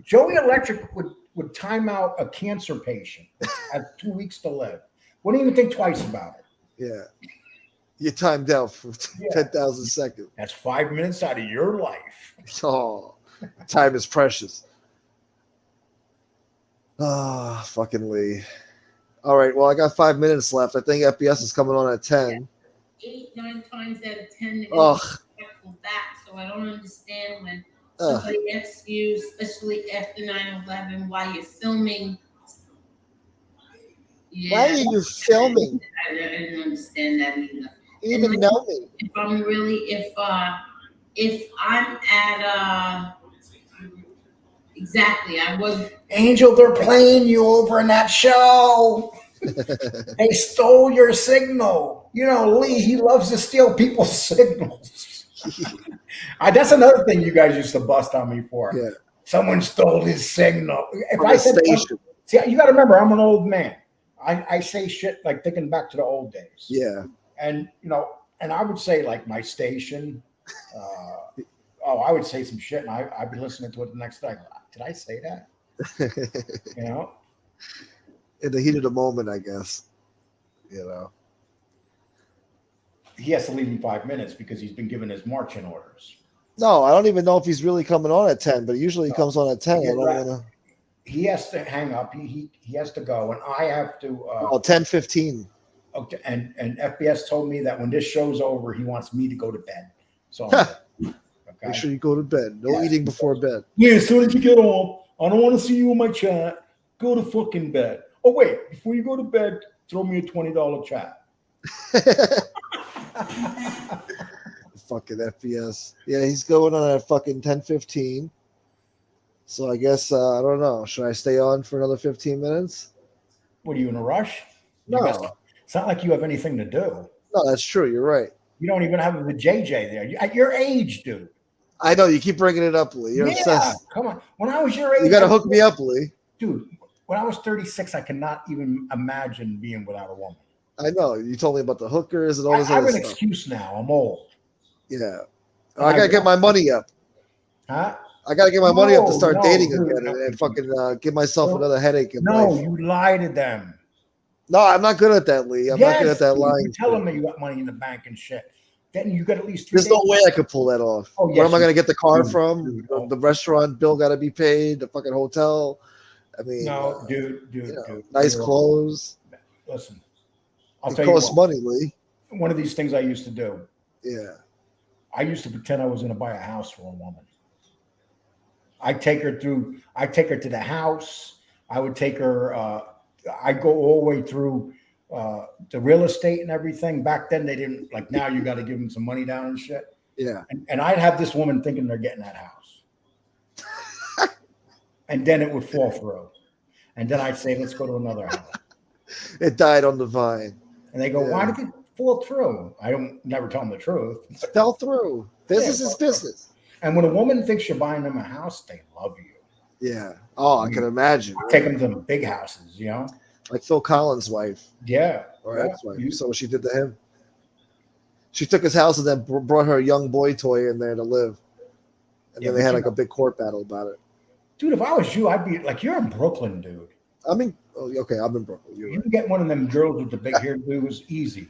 Joey Electric would time out a cancer patient that has 2 weeks to live. Wouldn't even think twice about it. Yeah. You timed out for 10,000 seconds. That's 5 minutes out of your life. Oh, time is precious. Ah, fucking Lee. All right, well, I got 5 minutes left. I think FBS is coming on at 10. 8, 9 times out of 10, they're Ugh. respectful back. So I don't understand when somebody asks you, especially after 9/11, why you're filming. Yeah, Why are you filming? I didn't understand that either. You even know me. If I'm really, if I'm at exactly, I was. Angel, they're playing you over in that show. They stole your signal. You know, Lee, he loves to steal people's signals. That's another thing you guys used to bust on me for. Yeah. Someone stole his signal. If From I the said, station. see, you got to remember, I'm an old man. I say shit like thinking back to the old days. Yeah. And, you know, and I would say like my station, I would say some shit and I'd be listening to it the next day. Did I say that? You know? In the heat of the moment, I guess. You know. He has to leave in 5 minutes because he's been given his marching orders. No, I don't even know if he's really coming on at 10, but usually he comes on at 10. I don't Right. wanna... He has to hang up. He has to go, and I have to. 10:15. Okay, and FBS told me that when this show's over, he wants me to go to bed. So okay. Make sure you go to bed. No Yes. eating before bed. Yeah, as soon as you get off, I don't want to see you in my chat. Go to fucking bed. Oh wait, before you go to bed, throw me a $20 chat. Fucking FPS. Yeah, he's going on at fucking 10:15. So I guess I don't know. Should I stay on for another 15 minutes? What are you in a rush? No. It's not like you have anything to do. No, that's true. You're right. You don't even have the JJ there. At your age, dude. I know you keep bringing it up, Lee. You're obsessed. Come on. When I was your age, You got to hook me up, Lee. Dude. When I was 36, I cannot even imagine being without a woman. I know. You told me about the hookers and all this I have other an stuff. excuse now. I'm old. Yeah. I got to get my money up. Huh? I got to get my money up to start dating dude, again and fucking give myself another headache in No, life. you lie to them. No, I'm not good at that, Lee. I'm not good at that dude, lying. You tell them that you got money in the bank and shit. Then you got at least 3 There's days. no way I could pull that off. Oh, yes, Where am I going to get the car dude, from? dude, The restaurant bill got to be paid. The fucking hotel. I mean, No, dude. nice clothes. Listen, I'll It tell you costs what. money, Lee. One of these things I used to do. Yeah. I used to pretend I was going to buy a house for a woman. I take her to the house. I would take her. I go all the way through the real estate and everything. Back then, they didn't like. Now you got to give them some money down and shit. Yeah. And I'd have this woman thinking they're getting that house, and then it would fall through, and then I'd say, "Let's go to another house." It died on the vine. And they go, "Why did it fall through?" I don't never tell them the truth. It fell through. Business is business. And when a woman thinks you're buying them a house, they love you. Yeah. Oh, I can imagine. Take them to the big houses, you know? Like Phil Collins' wife Yeah. or yeah. ex-wife. You saw what she did to him. She took his house and then brought her young boy toy in there to live. And then they had like a big court battle about it. Dude, if I was you, I'd be like, you're in Brooklyn, dude. I mean, okay, I'm in Brooklyn. You can get one of them girls with the big hairdos easy.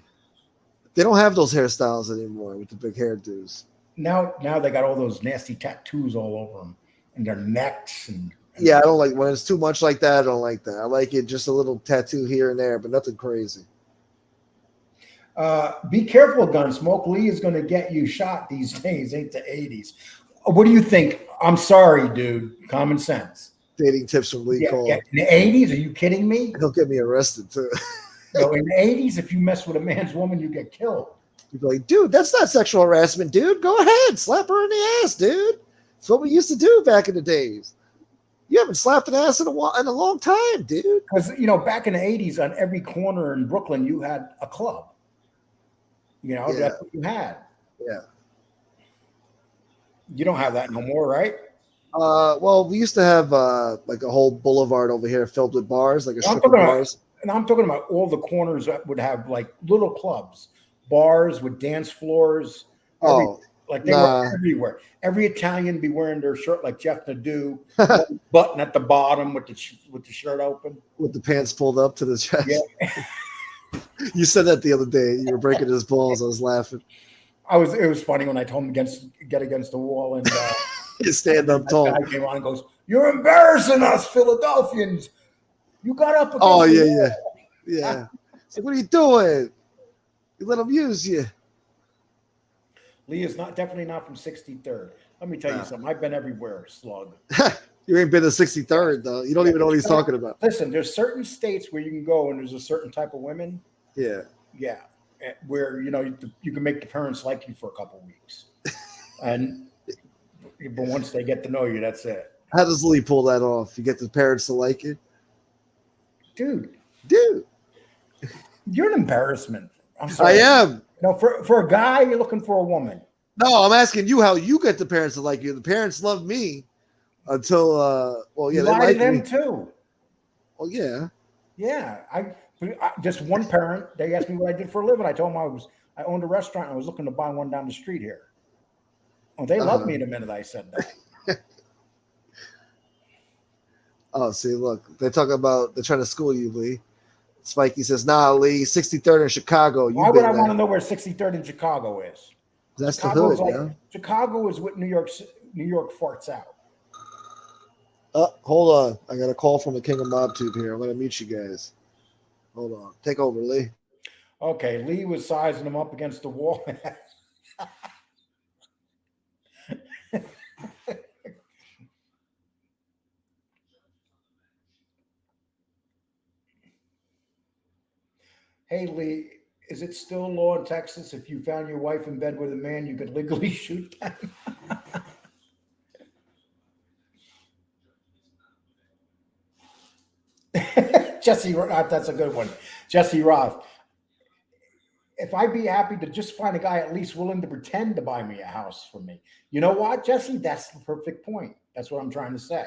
They don't have those hairstyles anymore with the big hairdos. Now they got all those nasty tattoos all over them and their necks and yeah, I don't like when it's too much like that. I don't like that. I like it just a little tattoo here and there, but nothing crazy. Be careful, Gunsmoke. Lee is going to get you shot these days. Ain't the 80s? What do you think? I'm sorry, dude. Common sense. Dating tips from Lee Cole. Yeah. In the 80s? Are you kidding me? He'll get me arrested too. No, in the 80s, if you mess with a man's woman, you get killed. You'd be like, dude, that's not sexual harassment, dude. Go ahead, slap her in the ass, dude. It's what we used to do back in the days. You haven't slapped an ass in a long time, dude. Because back in the 80s, on every corner in Brooklyn, you had a club. That's what you had. Yeah. You don't have that no more, right? Well, we used to have like a whole boulevard over here filled with bars, like a strip of bars. And I'm talking about all the corners that would have like little clubs, bars with dance floors. Like they were everywhere. Every Italian be wearing their shirt like Jeff Nadeau, button at the bottom with the shirt open, with the pants pulled up to the chest. Yeah. You said that the other day. You were breaking his balls. I was laughing. It was funny when I told him get against the wall and you stand up tall. Guy came on and goes, "You're embarrassing us, Philadelphians. You got up against the wall." Yeah. It's like, what are you doing? You let them use you. Lee is definitely not from 63rd. Let me tell you something. I've been everywhere, slug. You ain't been to 63rd though. You don't even know what he's talking about. Listen, there's certain states where you can go and there's a certain type of women. Yeah. Yeah. Where you can make the parents like you for a couple of weeks. But once they get to know you, that's it. How does Lee pull that off? You get the parents to like you? Dude. You're an embarrassment. I'm sorry. I am. No, for a guy, you're looking for a woman. No, I'm asking you how you get the parents to like you. The parents love me until You they lie like to them me too. Well, yeah. Yeah. I just one parent, they asked me what I did for a living. I told them I owned a restaurant and I was looking to buy one down the street here. Oh, they loved me the minute I said that. Oh, see, look, they're trying to school you, Lee. Spikey says, nah, Lee, 63rd in Chicago. Why would I want to know where 63rd in Chicago is? That's Chicago's the hood, Chicago is what New York farts out. Hold on. I got a call from the King of MobTube here. I'm going to meet you guys. Hold on. Take over, Lee. Okay, Lee was sizing him up against the wall. Hey, Lee, is it still law in Texas if you found your wife in bed with a man, you could legally shoot them? Jesse, that's a good one. Jesse Roth. If I'd be happy to just find a guy at least willing to pretend to buy me a house for me. You know what, Jesse? That's the perfect point. That's what I'm trying to say.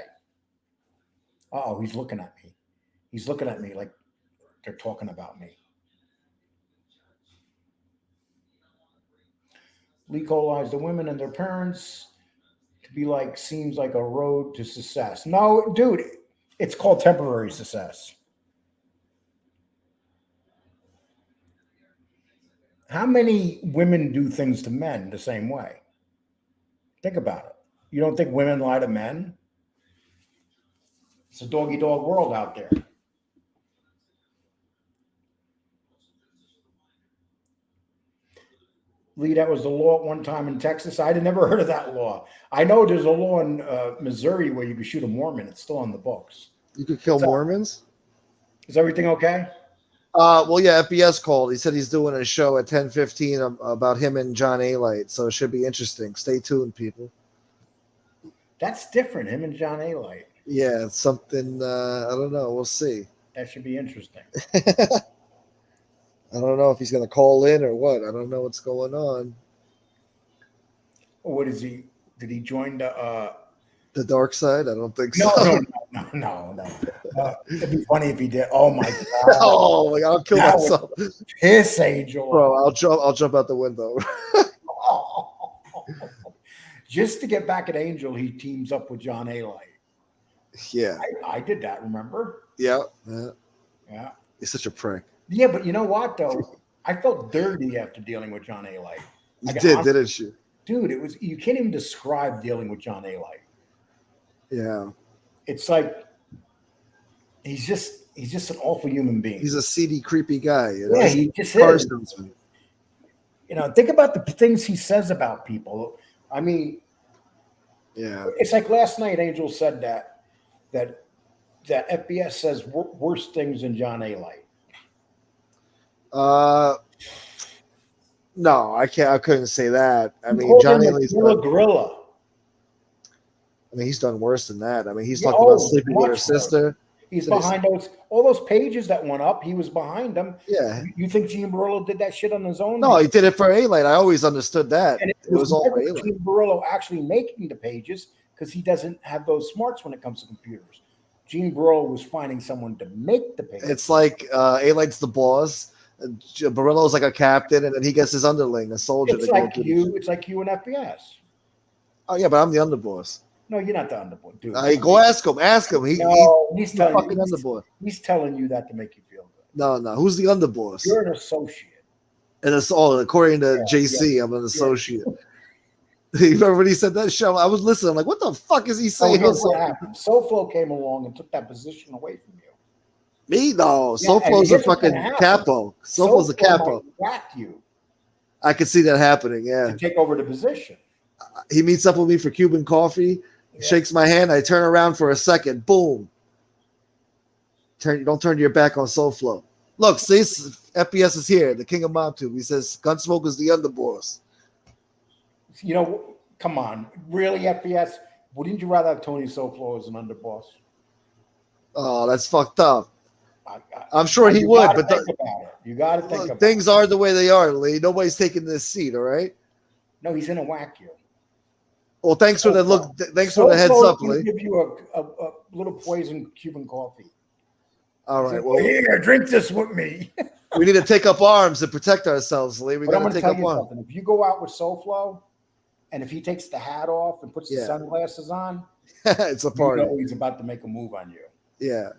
Oh, he's looking at me. He's looking at me like they're talking about me. Legalize the women and their parents to be like, seems like a road to success. No, dude, it's called temporary success. How many women do things to men the same way? Think about it. You don't think women lie to men? It's a dog-eat-dog world out there. Lee, that was the law at one time in Texas. I'd never heard of that law. I know there's a law in Missouri where you can shoot a Mormon. It's still on the books. You could kill Mormons? Is everything okay? Well, yeah, FBS called. He said he's doing a show at 10:15 about him and John A-Light, so it should be interesting. Stay tuned, people. That's different, him and John A-Light. Yeah, it's something, I don't know. We'll see. That should be interesting. I don't know if he's going to call in or what. I don't know what's going on. What is he? Did he join the dark side? I don't think so. No. It'd be funny if he did. Oh my god! Oh my god! I'll kill myself. Piss angel, bro. I'll jump out the window. Just to get back at Angel, he teams up with John A-Light. Yeah, I did that. Remember? Yeah. He's such a prick. Yeah, but you know what though? I felt dirty after dealing with John A-Light. You didn't you? Dude, it was, you can't even describe dealing with John A-Light. Yeah. It's like he's just an awful human being. He's a seedy, creepy guy. You know? Yeah, he just is. You know, think about the things he says about people. I mean, yeah, it's like last night Angel said that FBS says worse things than John A-Light. No, I can't. I couldn't say that. I mean, John A-Light's gorilla. I mean, he's done worse than that. I mean, he's talked about sleeping with her sister. He's behind all those pages that went up. He was behind them. Yeah. You think Gene Barillo did that shit on his own? No, he did it for A-Light. I always understood that. And it was all for A-Light. Gene Barillo actually making the pages because he doesn't have those smarts when it comes to computers. Gene Barillo was finding someone to make the pages. It's like A-Light's the boss. Barillo's like a captain, and then he gets his underling, a soldier. It's like you. It's like you and FBS. Oh yeah, but I'm the underboss. No, you're not the underboss, dude. Go ask him. Ask him. He's telling fucking underboss. He's telling you that to make you feel good. No. Who's the underboss? You're an associate. And it's all according to JC. I'm an associate. You remember when he said that show? I was listening. I'm like, what the fuck is he saying? SoFlo came along and took that position away from you. Me? No. SoFlo's a fucking capo. SoFlo's a capo. Whack you. I could see that happening. Yeah. To take over the position. He meets up with me for Cuban coffee. Shakes my hand. I turn around for a second. Boom. Don't turn your back on SoFlo. Look, see, FPS is here. The king of MobTube. He says Gunsmoke is the underboss. You know, come on. Really, FPS? Wouldn't you rather have Tony SoFlo as an underboss? Oh, that's fucked up. I'm sure he would, but you got to think about it. Things are the way they are, Lee. Nobody's taking this seat, all right? No, he's going to whack you. Well, thanks for the look. Thanks for the heads up, Lee. Give you a little poison Cuban coffee. All right. Well, here, drink this with me. We need to take up arms and protect ourselves, Lee. We got to take up arms. If you go out with SoFlo, and if he takes the hat off and puts the sunglasses on, it's a party. You know he's about to make a move on you. Yeah.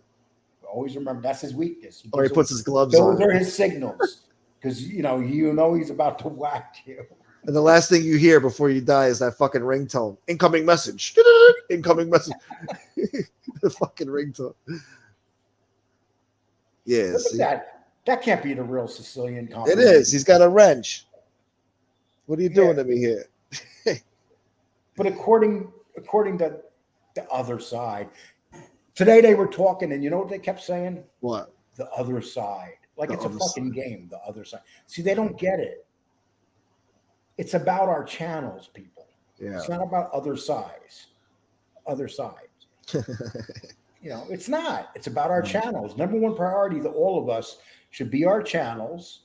Always remember that's his weakness. Or he puts his gloves on. Those are his signals, because you know he's about to whack you. And the last thing you hear before you die is that fucking ringtone. Incoming message. Incoming message. The fucking ringtone. Yeah. Look at that. That can't be the real Sicilian It compliment. is. He's got a wrench. What are you doing to me here? But according to the other side, today they were talking, and you know what they kept saying? What? The other side. Like The it's a other fucking side. game, the other side. See, they don't get it. It's about our channels, people. Yeah. It's not about other sides. Other sides. It's not. It's about our channels. Number one priority to all of us should be our channels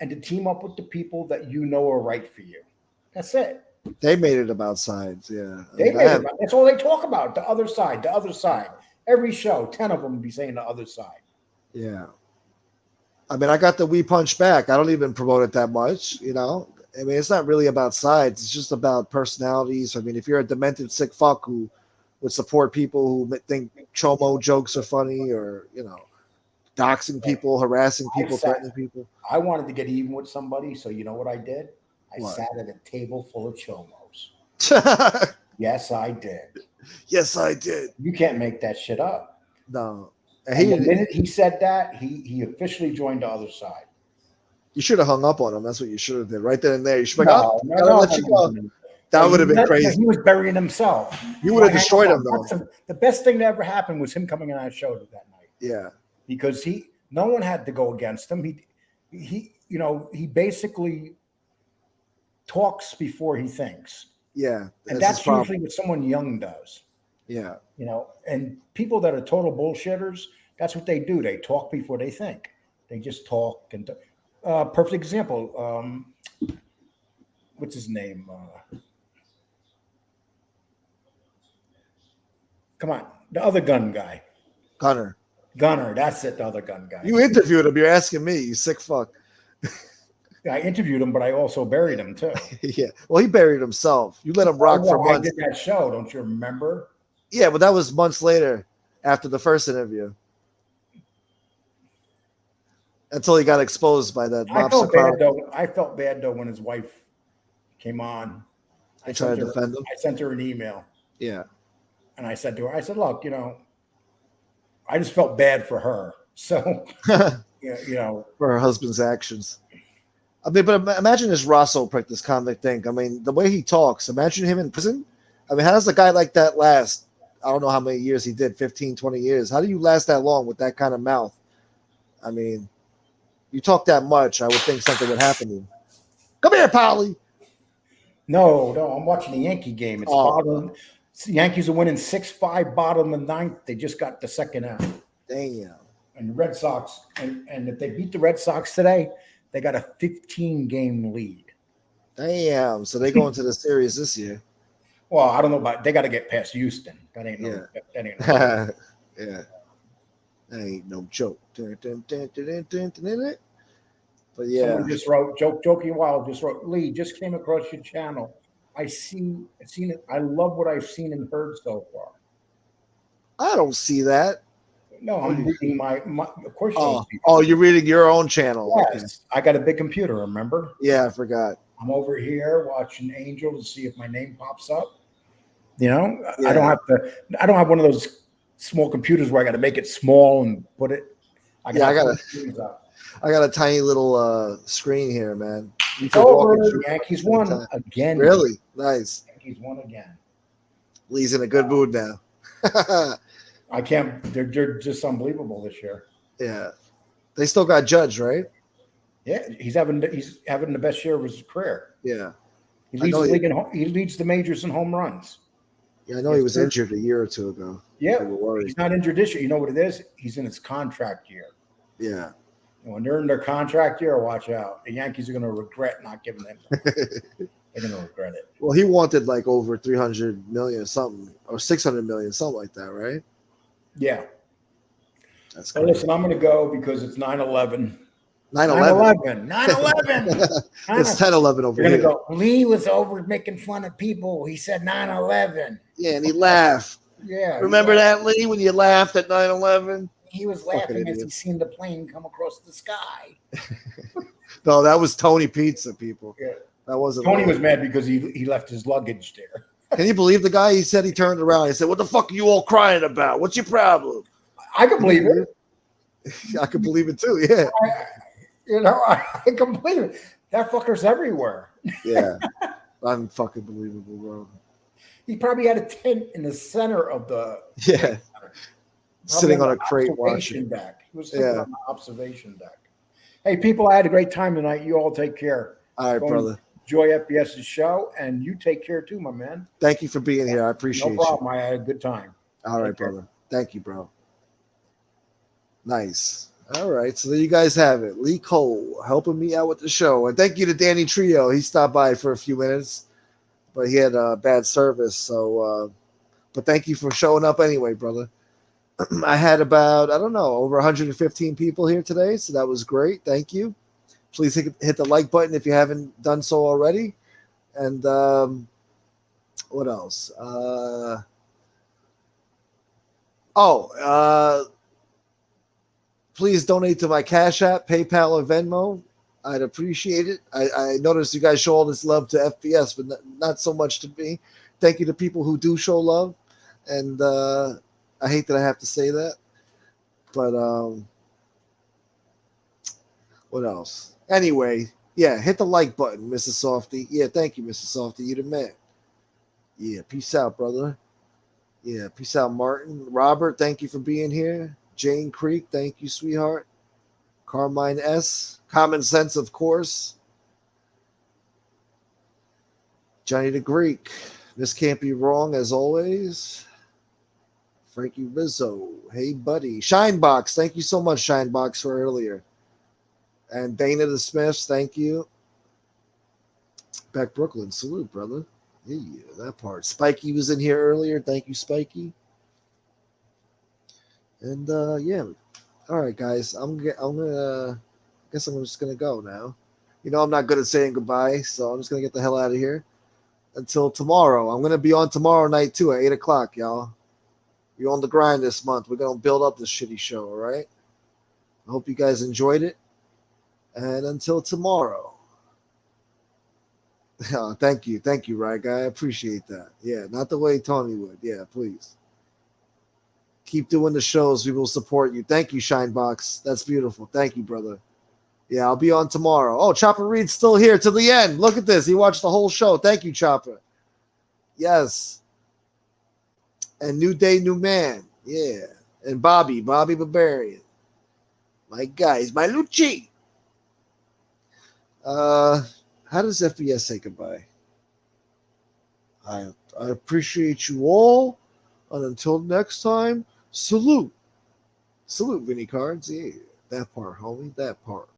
and to team up with the people that you know are right for you. That's it. They made it about sides. Yeah. They made it about, that's all they talk about. The other side, the other side. Every show, 10 of them will be saying the other side. Yeah. I mean, I got the We Punch Back. I don't even promote it that much, I mean, it's not really about sides. It's just about personalities. I mean, if you're a demented sick fuck who would support people who think chomo jokes are funny or, doxing people, harassing people, threatening people. I wanted to get even with somebody, so you know what I did? I What? sat at a table full of chomos. Yes, I did. Yes, I did. You can't make that shit up. No. And the minute he said that, he officially joined the other side. You should have hung up on him. That's what you should have did right then and there. You should have No. let you go. That would have been crazy. He was burying himself. You would have destroyed him, though. The best thing that ever happened was him coming on our show that night. Yeah. Because no one had to go against him. He basically talks before he thinks. Yeah. And that's usually what someone young does. Yeah. And people that are total bullshitters, that's what they do. They talk before they think. They just talk. And perfect example. What's his name? Come on. The other gun guy. Gunner. That's it. The other gun guy. You interviewed him. You're asking me, you sick fuck. I interviewed him, but I also buried him too. Yeah. Well, he buried himself. You let him rock for months. I did that show. Don't you remember? Yeah, but that was months later after the first interview. Until he got exposed by that lobster crowd. I felt bad though when his wife came on. I tried to defend him. I sent her an email. Yeah. And I said to her, look, I just felt bad for her. So, for her husband's actions. I mean, but imagine this Rosso prick, this convict thing. I mean, the way he talks, imagine him in prison. I mean, how does a guy like that last? I don't know how many years he did, 15, 20 years. How do you last that long with that kind of mouth? I mean, you talk that much, I would think something would happen to you. Come here, Polly. No, I'm watching the Yankee game. It's bottom. The Yankees are winning 6-5, bottom of the ninth. They just got the second out. Damn. And the Red Sox, and if they beat the Red Sox today, they got a 15-game lead. Damn. So they go into the series this year. Well, I don't know about. They got to get past Houston. That ain't no. Yeah. That ain't no joke. But yeah. Someone just wrote, Joking Wild just wrote, Lee, just came across your channel. I've seen it. I love what I've seen and heard so far. I don't see that. No, I'm reading my of course. You're reading your own channel. Yes. Okay. I got a big computer, remember? Yeah, I forgot. I'm over here watching Angel to see if my name pops up. Yeah. I don't have one of those small computers where I got to make it small and put it. I got a tiny little screen here, man. Yankees won again. Really? Nice. Yankees won again. Lee's in a good mood now. I can't. They're just unbelievable this year. Yeah, they still got Judge, right? Yeah, he's having the best year of his career. Yeah, he leads the league he leads the majors in home runs. Yeah, I know he was injured a year or two ago. Yeah, he's not injured this year. You know what it is? He's in his contract year. Yeah. When they're in their contract year, watch out. The Yankees are going to regret not giving him. They're going to regret it. Well, he wanted like over 300 million or something, or 600 million, something like that, right? Yeah. That's so listen, I'm going to go because it's 9/11. 9/11. 9/11. It's 10/11 over here. You're going to go, Lee was over making fun of people. He said 9/11. Yeah, and he laughed. Yeah. Remember that, Lee, when you laughed at 9/11? He was laughing as he seen the plane come across the sky. No, that was Tony Pizza, people. Yeah. That wasn't Tony was mad because he left his luggage there. Can you believe the guy? He said he turned around. He said, "What the fuck are you all crying about? What's your problem?" I can believe it. I could believe it too. Yeah. I can believe it. That fucker's everywhere. Yeah. Unfucking believable, bro. He probably had a tent in the center of the Yeah. Sitting on the a crate observation watching. deck. He was sitting Yeah. on the observation deck. Hey, people, I had a great time tonight. You all take care. All right, Go brother. enjoy FBS's show, and you take care too, my man. Thank you for being here. I appreciate No problem. I had a good time. you. All right, Take care. brother. Thank you, bro. Nice. All right. So there you guys have it. Lee Cole helping me out with the show. And thank you to Danny Trio. He stopped by for a few minutes, but he had bad service. So, but thank you for showing up anyway, brother. I had about, I don't know, over 115 people here today. So that was great. Thank you. Please hit the like button if you haven't done so already. And what else? Please donate to my Cash App, PayPal, or Venmo. I'd appreciate it. I noticed you guys show all this love to FBS, but not so much to me. Thank you to people who do show love. And I hate that I have to say that. But what else? Anyway, yeah, hit the like button, Mrs. Softy. Yeah, thank you, Mrs. Softy. You're the man. Yeah, peace out, brother. Yeah, peace out, Martin. Robert, thank you for being here. Jane Creek, thank you, sweetheart. Carmine S. Common Sense, of course. Johnny the Greek. This can't be wrong, as always. Frankie Rizzo. Hey, buddy. Shinebox, thank you so much, Shinebox, for earlier. And Dana the Smiths, thank you. Beck Brooklyn, salute, brother. Yeah, that part. Spikey was in here earlier. Thank you, Spikey. And yeah, all right, guys. I'm gonna. I guess I'm just gonna go now. You know, I'm not good at saying goodbye, so I'm just gonna get the hell out of here. Until tomorrow. I'm gonna be on tomorrow night too at 8:00, y'all. You're on the grind this month. We're gonna build up this shitty show. All right. I hope you guys enjoyed it. And until tomorrow. Oh, thank you, right guy. I appreciate that. Yeah, not the way Tony would. Yeah, please. Keep doing the shows. We will support you. Thank you, Shinebox. That's beautiful. Thank you, brother. Yeah, I'll be on tomorrow. Oh, Chopper Reed's still here to the end. Look at this. He watched the whole show. Thank you, Chopper. Yes. And New Day, New Man. Yeah. And Bobby Barbarian. My guys, my Lucci. How does FBS say goodbye? I appreciate you all. And until next time, salute. Salute, Vinny Cards. Yeah, that part, homie. That part.